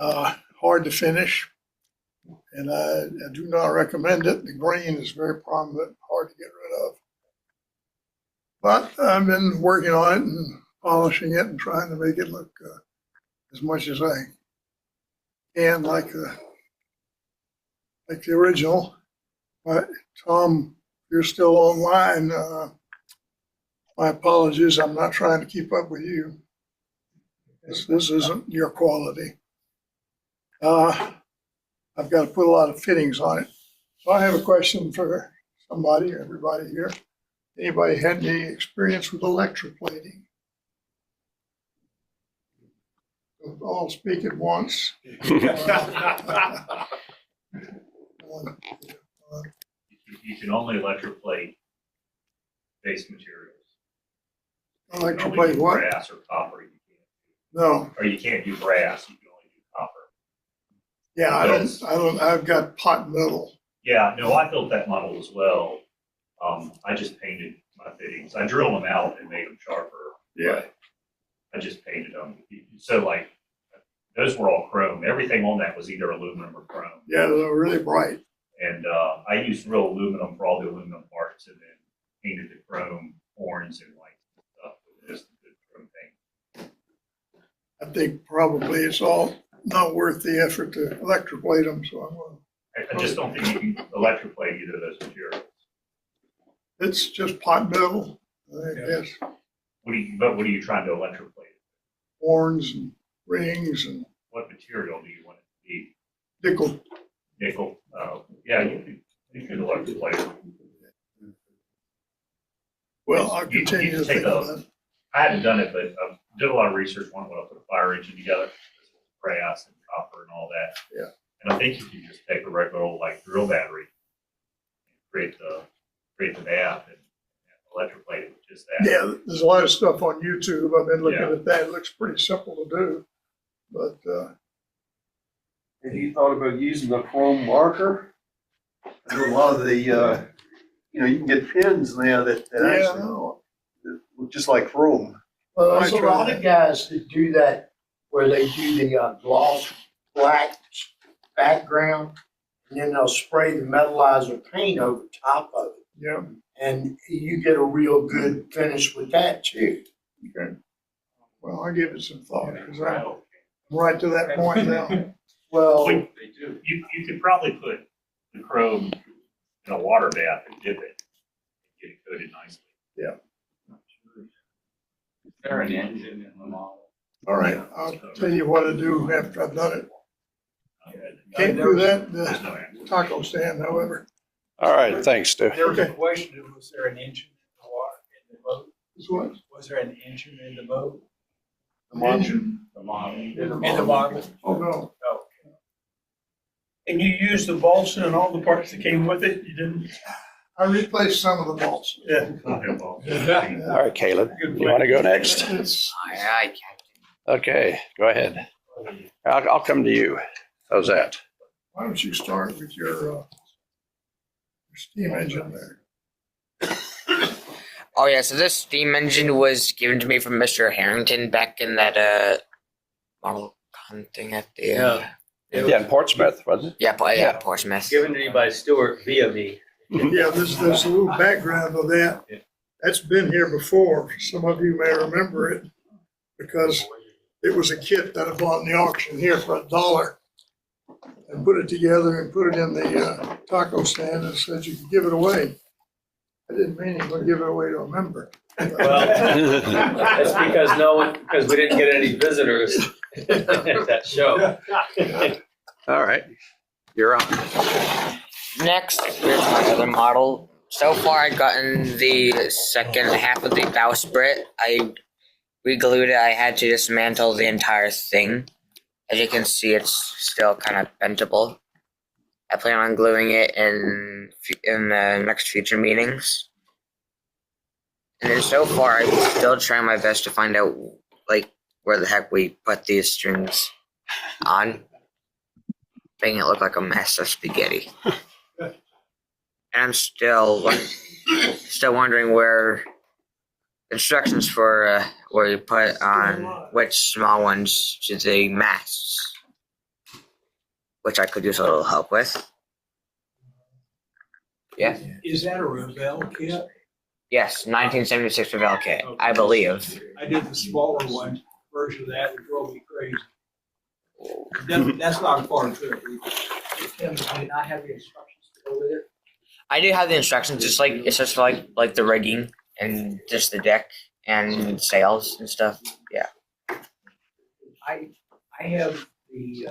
Hard to finish. And I do not recommend it. The grain is very prominent, hard to get rid of. But I've been working on it and polishing it and trying to make it look as much as I can like the original. But Tom, if you're still online, my apologies. I'm not trying to keep up with you. This isn't your quality. I've got to put a lot of fittings on it. So I have a question for somebody, everybody here. Anybody had any experience with electroplating? All speak at once. You can only electroplate base materials. Electroplate what? Brass or copper. You can't. No. Or you can't do brass. You can only do copper. Yeah, I've got pot metal. Yeah, no, I built that model as well. I just painted my fittings. I drilled them out and made them sharper. Yeah. I just painted them. So like, those were all chrome. Everything on that was either aluminum or chrome. Yeah, they were really bright. And I used real aluminum for all the aluminum parts, and then painted the chrome horns and lights and stuff with just the chrome paint. I think probably it's all not worth the effort to electroplate them, so I'm gonna. I just don't think you can electroplate either of those materials. It's just pot metal, I guess, What are you trying to electroplate? horns and rings and What material do you want it to be? nickel. Nickel? Yeah, you could electroplate it. Well, I'll You continue can to take think about it. I hadn't done it, but I did a lot of research on when I put a fire engine together, brass and copper and all that. Yeah. And I think you can just take a regular old like drill battery, create the bath and electroplate it with just that. Yeah, there's a lot of stuff on YouTube. I've been looking Yeah. at that. It looks pretty simple to do. But Have you thought about using a chrome marker? I know a lot of the, you can get pins now that yeah, actually look just like chrome. well, There's a lot of guys that do that, where they do the gloss black background, and then they'll spray the metallizer paint over top of it. Yeah. And you get a real good finish with that too. Okay. Well, I'll give it some thought because I'm right to that point now. Well, You could probably put the chrome in a water bath and dip it, get it coated nicely. Yeah. Is there an engine in the model? All right. I'll tell you what to do after I've done it. Can't do that in the taco stand, however. All right, thanks, Stu. There was a Okay. question, was there an engine in the water, in the boat? This one? Was there an engine in the boat? Engine? The model. In the model? Oh, no. Oh. And you used the balsa and all the parts that came with it? You didn't? I replaced some of the bolts. Yeah. All right, Caelan, you want to go next? It's, I Okay, go ahead. I'll come to you. How's that? why don't you start with your steam engine there? Oh yeah, so this steam engine was given to me from Mr. Harrington back in that model con thing at the Yeah, in Portsmouth, wasn't it? yeah, Portsmouth. Given to me by Stewert via me. Yeah, there's a little background of that. That's been here before. Some of you may remember it because it was a kit that I bought in the auction here for $1 and put it together and put it in the taco stand and said you could give it away. I didn't mean you would give it away to a member. Well, that's because we didn't get any visitors at that show. All right, you're on. Next, here's my other model. So far, I've gotten the second half of the bowsprit. I re-glued it. I had to dismantle the entire thing. As you can see, it's still kind of bendable. I plan on gluing it in the next future meetings. And then so far, I'm still trying my best to find out like where the heck we put these strings on, making it look like a mess of spaghetti. And I'm still wondering where instructions for where you put on which small ones to the masts, which I could use a little help with. Yeah. Is that a Revell kit? Yes, 1976 Revell kit, I believe. I did the smaller one version of that. It drove me crazy. That's not far to it. Tim, did I have the instructions to go with it? I do have the instructions. It's just like the rigging and just the deck and sails and stuff. Yeah. I have the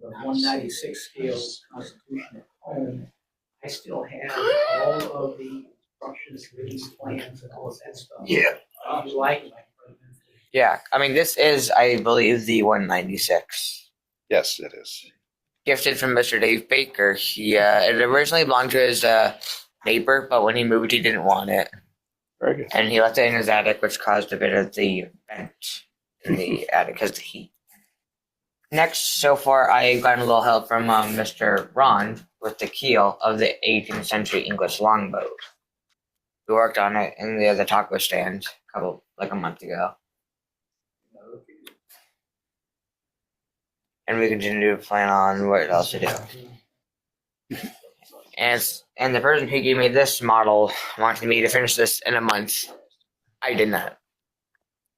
196 scale Constitution at home. I still have all of the instructions, release plans, and all of that stuff. Yeah. If you like it, Yeah. I mean, this is, I believe, the 196. Yes, it is. Gifted from Mr. Dave Baker. He it originally belonged to his neighbor, but when he moved, he didn't want it. Very good. And he left it in his attic, which caused a bit of the vent in the attic because of the heat. Next, so far, I got a little help from Mr. Ron with the keel of the 18th century English longboat. We worked on it in the other taco stand a month ago. And we continue to plan on what else to do. And the person who gave me this model wanted me to finish this in a month. I did not.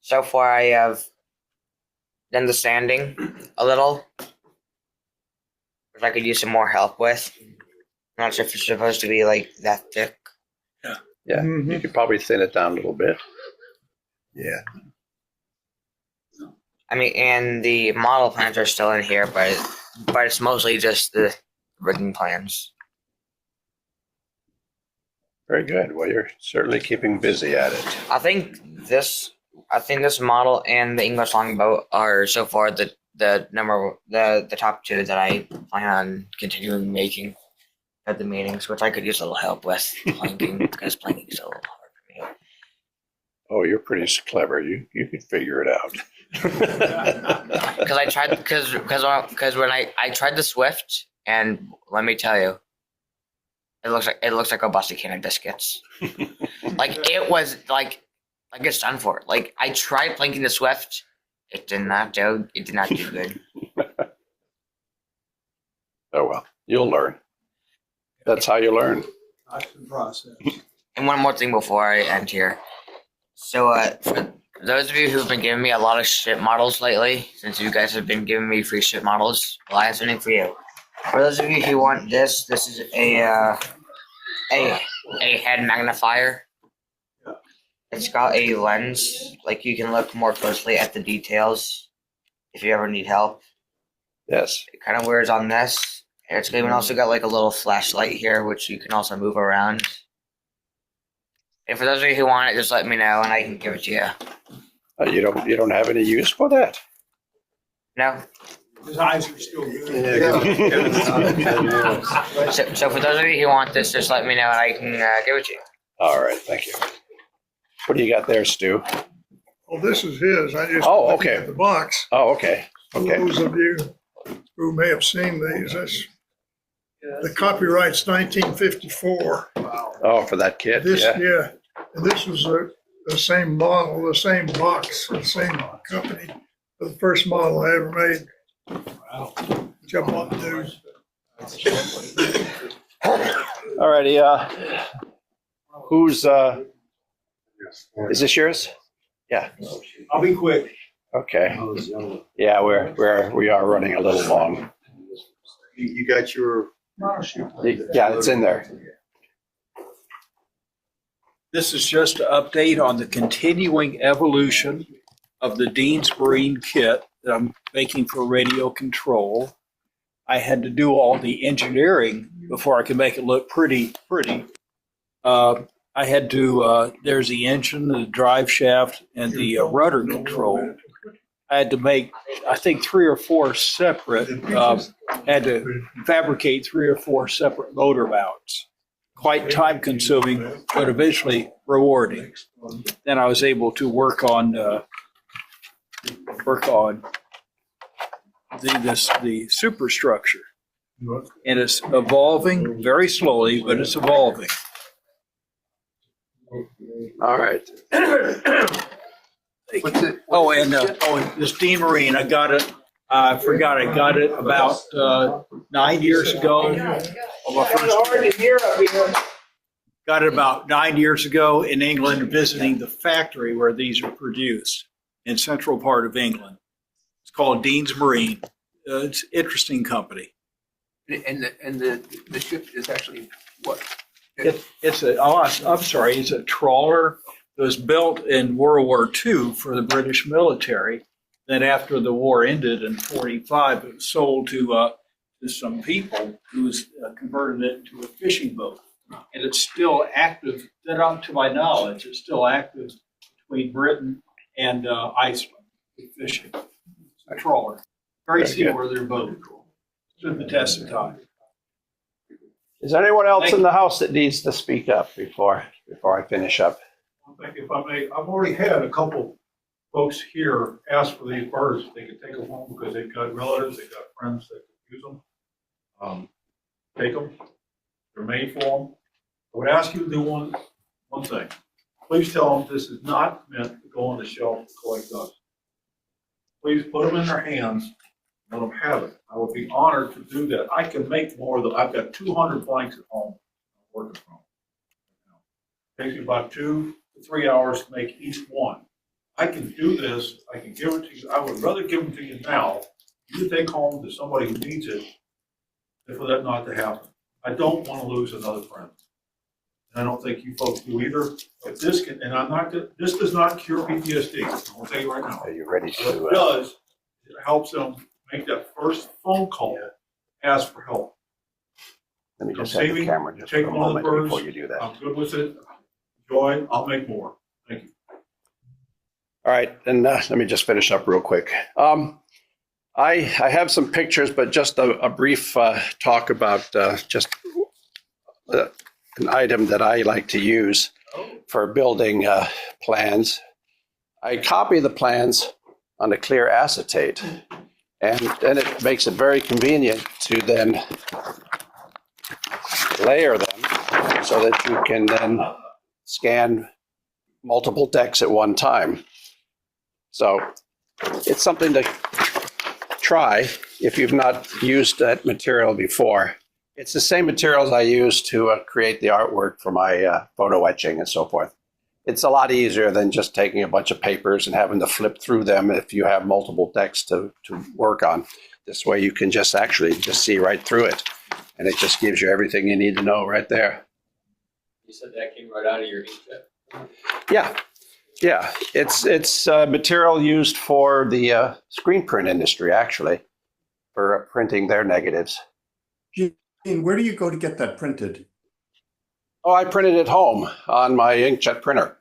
So far, I have done the sanding a little, which I could use some more help with. I'm not sure if it's supposed to be like that thick. Yeah, you could probably thin it down a little bit. Yeah. I mean, and the model plans are still in here, but it's mostly just the rigging plans. Very good. Well, you're certainly keeping busy at it. I think this model and the English longboat are so far the top two that I plan on continuing making at the meetings, which I could use a little help with planking because planking is a little hard for me. Oh, you're pretty clever. You could figure it out. Because I tried because when I tried the Swift, and let me tell you, it looks like a busted can of biscuits. Like it was like it's done for. Like I tried planking the Swift, it did not do good. Oh well, you'll learn. That's how you learn. Process. And one more thing before I end here. So for those of you who've been giving me a lot of ship models lately, since you guys have been giving me free ship models, well, I have something for you. For those of you who want this is a head magnifier. It's got a lens, like you can look more closely at the details if you ever need help. Yes. It kind of wears on this. And it's even also got like a little flashlight here, which you can also move around. And for those of you who want it, just let me know and I can give it to you. You don't have any use for that? No. His eyes are still good. So for those of you who want this, just let me know and I can give it to you. All right, thank you. What do you got there, Stu? Well, this is his. I just Oh, looked okay. at the box. Oh, okay. For Okay. those of you who may have seen these, the copyright's 1954. Oh, for that kid? This, Yeah. yeah. And this was the same model, the same box, the same company, the first model I ever made. Wow. Jump on, dude. All righty. Who's is this yours? Yeah. I'll be quick. Okay. Yeah, we are running a little long. You got your. Yeah, it's in there. This is just an update on the continuing evolution of the Dean's Marine kit that I'm making for radio control. I had to do all the engineering before I could make it look pretty. I had to, there's the engine, the drive shaft, and the rudder control. I had to make, I think, 3 or 4 separate, had to fabricate 3 or 4 separate motor mounts. Quite time consuming, but eventually rewarding. Then I was able to work on the superstructure. And it's evolving very slowly, but it's evolving. All right. Oh, and this Dean Marine, I got it. I forgot I got it about 9 years ago. Got it about 9 years ago in England, visiting the factory where these are produced in central part of England. It's called Dean's Marine. It's an interesting company. And the ship is actually what? It's a trawler that was built in World War II for the British military. Then after the war ended in 1945, it was sold to some people who converted it into a fishing boat. And it's still active, up to my knowledge, it's still active between Britain and Iceland with fishing. It's a trawler. Very seaworthy boat. Stood the test of time. Is there anyone else in the house that needs to speak up before I finish up? If I may, I've already had a couple folks here ask for these birds, if they could take them home because they've got relatives, they've got friends that could use them. Take them. They're made for them. I would ask you to do one thing. Please tell them this is not meant to go on the shelf to collect dust. Please put them in their hands let them have it. I would be honored to do that. I can make more than, I've got 200 blanks at home I'm working from. Takes me about 2 to 3 hours to make each one. I can do this, I can give it to you. I would rather give them to you now, you take home to somebody who needs it, than for that not to happen. I don't want to lose another friend. And I don't think you folks do either. But this can, and I'm not, this does not cure PTSD. I'm gonna tell you right now. Are you ready What it does, it helps them make that first phone call, ask for help. Let me I'm just have the saving, camera just for take a one of the moment birds. before you do that. I'm good with it. Enjoy, I'll make more. Thank you. All right, and let me just finish up real quick. I have some pictures, but just a brief talk about just an item that I like to use for building plans. I copy the plans on a clear acetate, and then it makes it very convenient to then layer them so that you can then scan multiple decks at one time. So it's something to try if you've not used that material before. It's the same materials I use to create the artwork for my photo etching and so forth. It's a lot easier than just taking a bunch of papers and having to flip through them if you have multiple decks to work on. This way you can just actually just see right through it, and it just gives you everything you need to know right there. You said that came right out of your inkjet. Yeah, it's material used for the screen print industry, actually, for printing their negatives. Gene, where do you go to get that printed? Oh, I print it at home on my inkjet printer.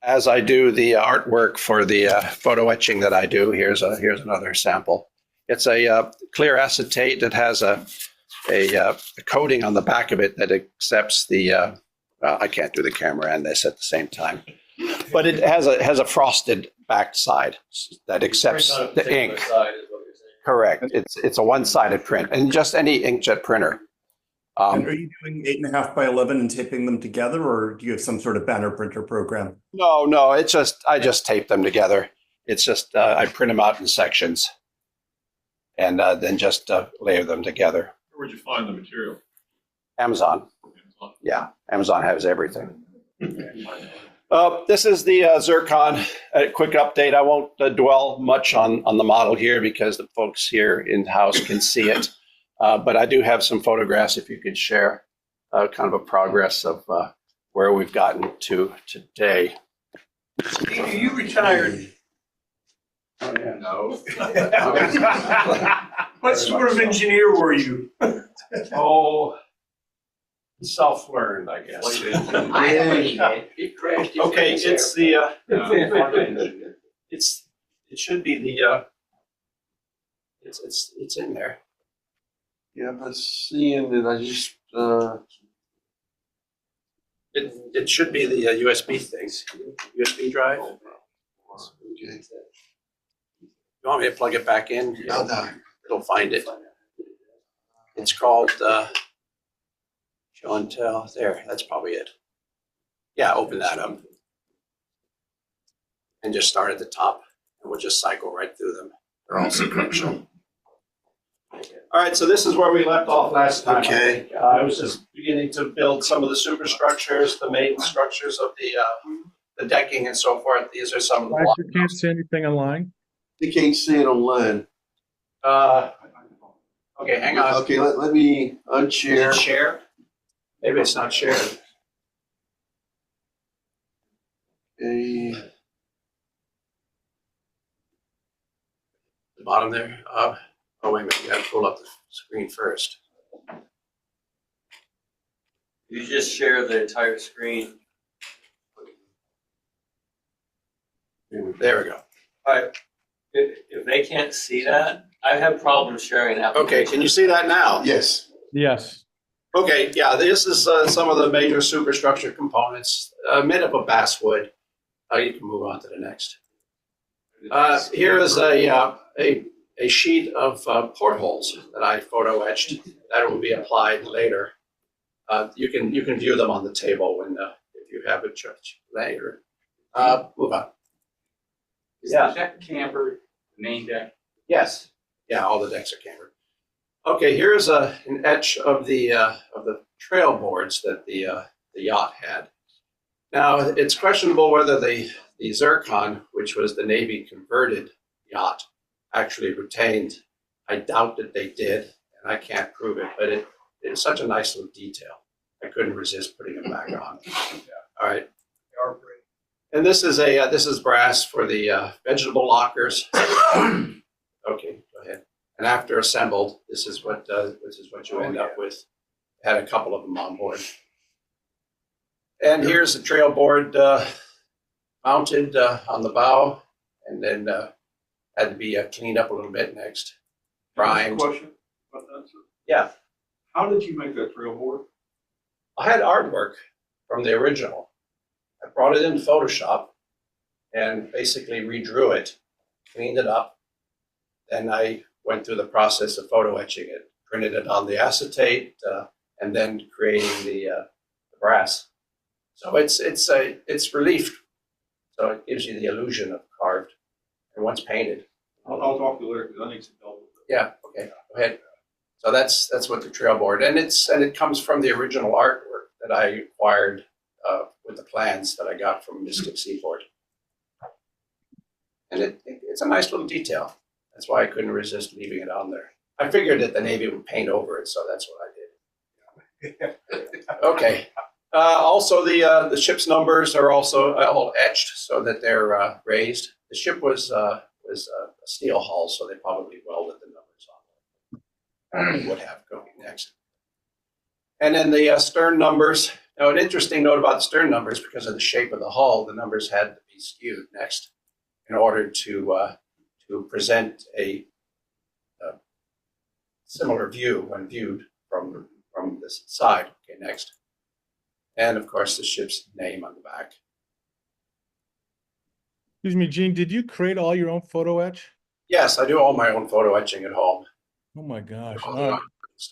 As I do the artwork for the photo etching that I do, here's another sample. It's a clear acetate that has a coating on the back of it that accepts the. I can't do the camera and this at the same time, but it has a frosted back side that accepts the ink. Correct. It's a one-sided print, and just any inkjet printer. And are you doing 8.5 by 11 and taping them together, or do you have some sort of banner printer program? No. It's just I just tape them together. It's just I print them out in sections, and then just layer them together. Where would you find the material? Amazon. Yeah, Amazon has everything. This is the Zircon. A quick update. I won't dwell much on the model here because the folks here in-house can see it. But I do have some photographs if you could share kind of a progress of where we've gotten to today. Steve, you retired. Oh, yeah. No. What sort of engineer were you? Oh, self-learned, I guess. It crashed. Okay, it's the it should be the it's in there. Yeah, but seeing it, I just It should be the USB thing, USB drive. okay. You want me to plug it back in? No. It'll find it. It's called show and tell. There, that's probably it. Yeah, open that up. And just start at the top, and we'll just cycle right through them. They're all sequential. All right, so this is where we left off last time. Okay. I was just beginning to build some of the superstructures, the main structures of the decking and so forth. These are some of the blocks. You can't see anything online? You can't see it online. Okay, hang on. Okay, let me Is unshare. it share? Maybe it's not shared. Okay. The bottom there. Oh, wait a minute. You got to pull up the screen first. You just share the entire screen. There we go. All right. If they can't see that, I have problems sharing that. Okay, can you see that now? Yes. Yes. Okay, yeah, this is some of the major superstructure components made up of basswood. You can move on to the next. Here is a sheet of portholes that I photo etched that will be applied later. You can view them on the table when if you have a church later. Move on. Is the deck camber the main deck? Yes. Yeah, all the decks are cambered. Okay, here's an etch of the trail boards that the yacht had. Now, it's questionable whether the Zircon, which was the Navy converted yacht, actually retained. I doubt that they did, and I can't prove it, but it is such a nice little detail. I couldn't resist putting it back on. All right. And this is brass for the vegetable lockers. Okay, go ahead. And after assembled, this is what you end up with. Had a couple of them on board. And here's the trail board mounted on the bow, and then had to be cleaned up a little bit next. Primed. Question about that, sir? Yeah. How did you make that trail board? I had artwork from the original. I brought it into Photoshop and basically redrew it, cleaned it up. Then I went through the process of photo etching it, printed it on the acetate, and then creating the brass. So it's relief. So it gives you the illusion of carved. And once painted. I'll talk to you later because I need some help with that. Yeah. Okay. Go ahead. So that's what the trail board, and it comes from the original artwork that I acquired with the plans that I got from Mystic Seaport. And it's a nice little detail. That's why I couldn't resist leaving it on there. I figured that the Navy would paint over it, so that's what I did. Okay. Also, the ship's numbers are also all etched so that they're raised. The ship was a steel hull, so they probably welded the numbers on. Would have going next. And then the stern numbers. Now, an interesting note about the stern numbers, because of the shape of the hull, the numbers had to be skewed next in order to present a similar view when viewed from this side. Okay, next. And of course, the ship's name on the back. Excuse me, Gene, did you create all your own photo etch? Yes, I do all my own photo etching at home. Oh my gosh, All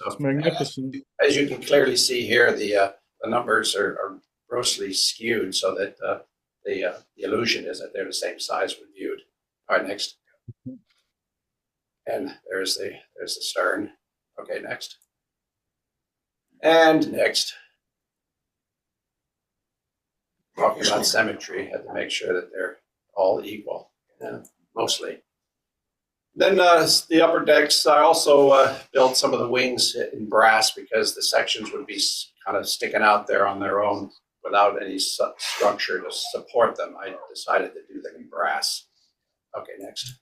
that's magnificent. As you can clearly see here, the numbers are grossly skewed so that the illusion is that they're the same size when viewed. All right, next. And there's the stern. Okay, next. And next. Talking about symmetry, had to make sure that they're all equal, mostly. Then the upper decks, I also built some of the wings in brass because the sections would be kind of sticking out there on their own without any structure to support them. I decided to do them in brass. Okay, next.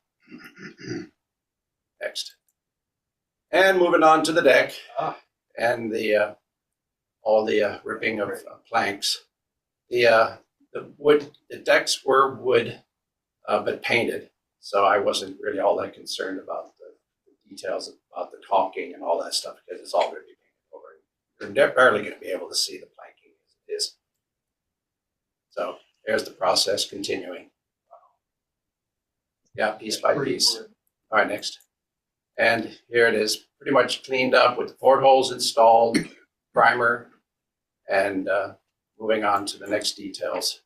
Next. And moving on to the deck and all the ripping of planks. The decks were wood, but painted. So I wasn't really all that concerned about the details about the caulking and all that stuff because it's all going to be painted over. You're barely going to be able to see the planking as it is. So there's the process continuing. Yeah, piece by piece. All right, next. And here it is, pretty much cleaned up with the portholes installed, primer, and moving on to the next details.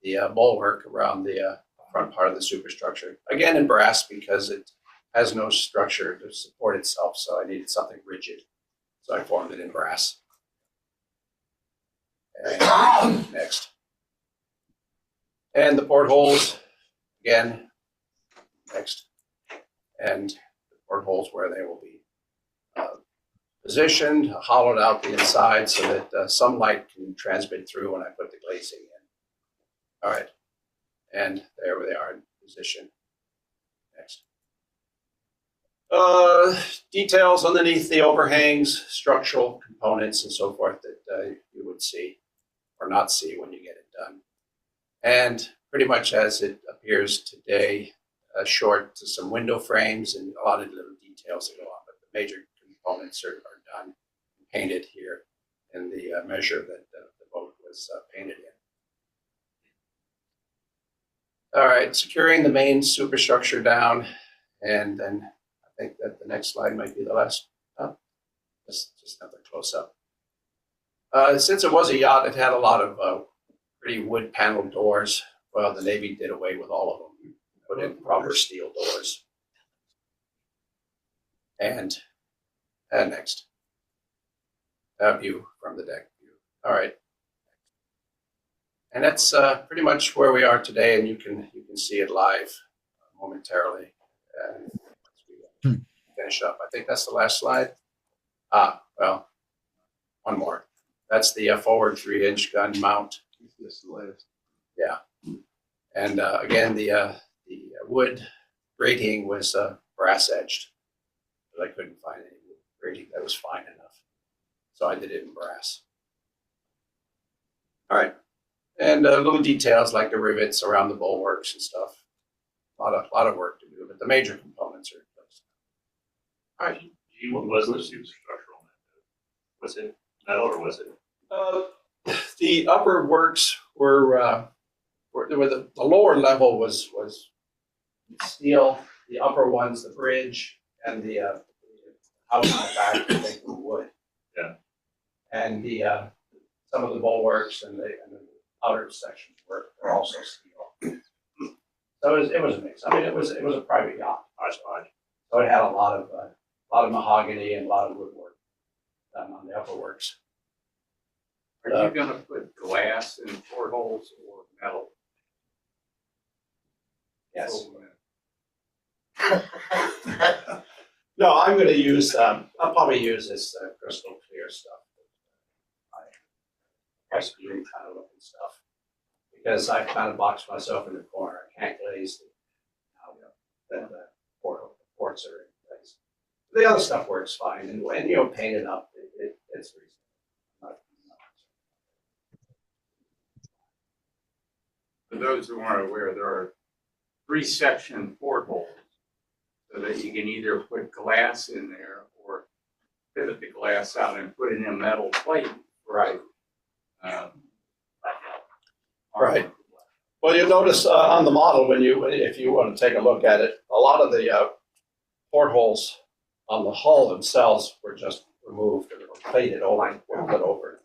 The bulwark around the front part of the superstructure. Again in brass because it has no structure to support itself, so I needed something rigid. So I formed it in brass. And next. And the portholes, again, next. And the portholes where they will be positioned, hollowed out the inside so that sunlight can transmit through when I put the glazing in. All right. And there they are in position. Next. Details underneath the overhangs, structural components and so forth that you would see or not see when you get it done. And pretty much as it appears today, short to some window frames and a lot of little details that go on, but the major components are done, painted here in the measure that the boat was painted in. All right, securing the main superstructure down, and then I think that the next slide might be the last. Just another close-up. Since it was a yacht, it had a lot of pretty wood paneled doors. Well, the Navy did away with all of them, put in proper steel doors. And next. View from the deck view. All right. And that's pretty much where we are today, and you can see it live momentarily. And once we finish up, I think that's the last slide. Well, one more. That's the forward 3-inch gun mount. Yeah. And again, the wood grating was brass edged, but I couldn't find any wood grating that was fine enough, so I did it in brass. All right, and little details like the rivets around the bulwarks and stuff. A lot of work to do, but the major components are in place. All right. What was the superstructural? Was it metal or was it? The upper works were the lower level was steel. The upper ones, the bridge and the house in the back, I think, were wood. Yeah. And the some of the bulwarks and the outer sections were also steel. So it was a mix. I mean, it was a private yacht. So it had a lot of mahogany and a lot of woodwork done on the upper works. Are you going to put glass in portholes or metal? Yes. No, I'm going to use. I'll probably use this crystal clear stuff. Ice cream kind of looking stuff, because I kind of boxed myself in the corner. I can't glaze the ports are in place. The other stuff works fine, and when paint it up, it's reasonable. For those who aren't aware, there are 3-section portholes, so that you can either put glass in there or pivot the glass out and put it in a metal plate. Right. Right. Well, you'll notice on the model if you want to take a look at it, a lot of the portholes on the hull themselves were just removed or plated over, welded over.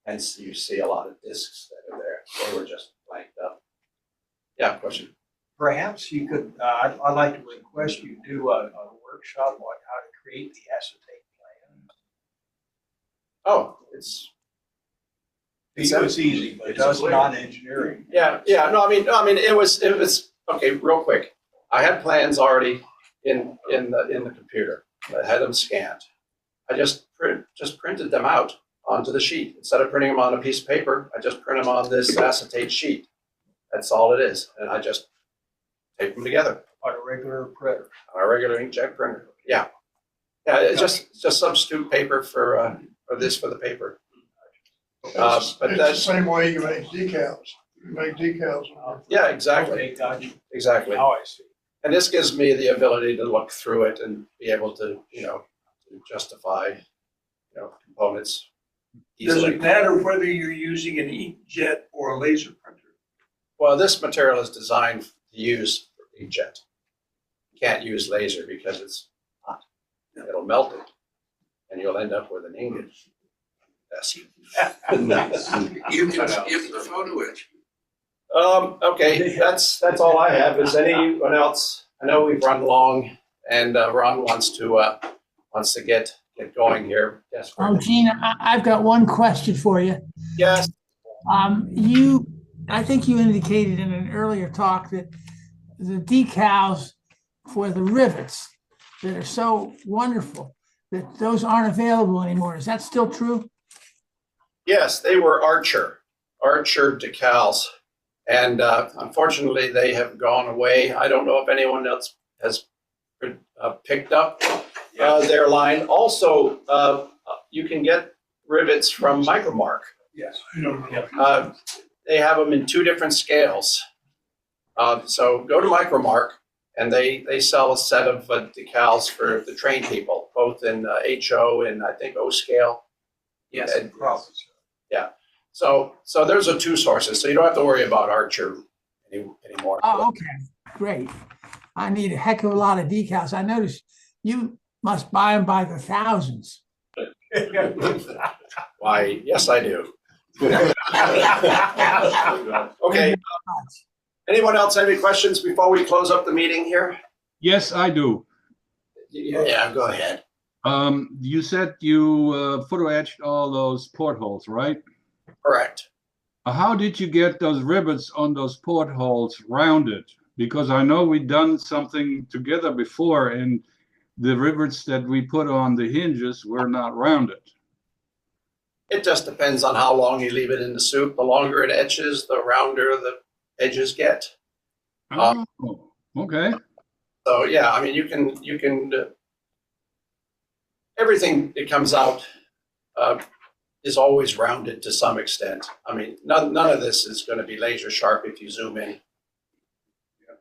Hence, you see a lot of discs that are there. They were just blanked up. Yeah, question. Perhaps you could, I'd like to request you do a workshop on how to create the acetate plan. Oh, it's easy, but it's not engineering. Yeah. No, I mean, it was okay. Real quick, I had plans already in the computer. I had them scanned. I just printed them out onto the sheet instead of printing them on a piece of paper. I just print them on this acetate sheet. That's all it is, and I just tape them together on a regular printer. On a regular inkjet printer. Yeah. It's just substitute paper for the paper. But it's that's the same way you make decals. You make decals. Yeah, exactly. Okay, got you. Exactly. Now I see. And this gives me the ability to look through it and be able to, to justify, components Does easily. it matter whether you're using an inkjet or a laser printer? Well, this material is designed to use inkjet. You can't use laser because it's hot. It'll melt it, and you'll end up with an ingot. Yes. You can skip the photo etch. Okay, that's all I have. Is anyone else? I know we've run long, and Ron wants to get going here. Yes. Oh, Gene, I've got one question for you. Yes. I think you indicated in an earlier talk that the decals for the rivets that are so wonderful, that those aren't available anymore. Is that still true? Yes, they were Archer decals, and unfortunately they have gone away. I don't know if anyone else has picked up their line. Also, you can get rivets from Micromark. Yes. They have them in 2 different scales. So go to Micromark, and they sell a set of decals for the trained people, both in HO and I think O scale. Yes. Yeah. So there's 2 sources, so you don't have to worry about Archer anymore. Oh, okay, great. I need a heck of a lot of decals. I noticed you must buy them by the thousands. Why, yes, I do. Okay. Anyone else have any questions before we close up the meeting here? Yes, I do. Yeah, go ahead. You said you photo etched all those portholes, right? Correct. How did you get those rivets on those portholes rounded? Because I know we've done something together before, and the rivets that we put on the hinges were not rounded. It just depends on how long you leave it in the soup. The longer it etches, the rounder the edges get. Oh, okay. So yeah, I mean, you can everything that comes out is always rounded to some extent. I mean, none of this is going to be laser sharp if you zoom in.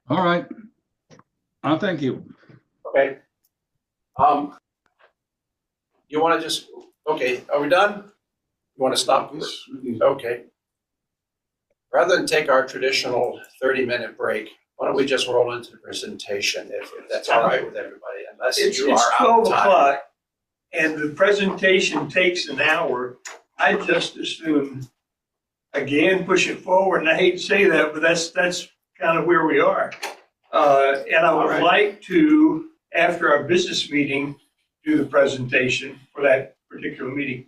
All right. Thank you. Okay. You want to just, okay, are we done? You want to stop this? Okay. Rather than take our traditional 30-minute break, why don't we just roll into the presentation if that's all right with everybody, unless It's you are out 12 of time. o'clock and the presentation takes an hour. I just assume, again, push it forward. And I hate to say that, but that's kind of where we are. And I would like to, after our business meeting, do the presentation for that particular meeting.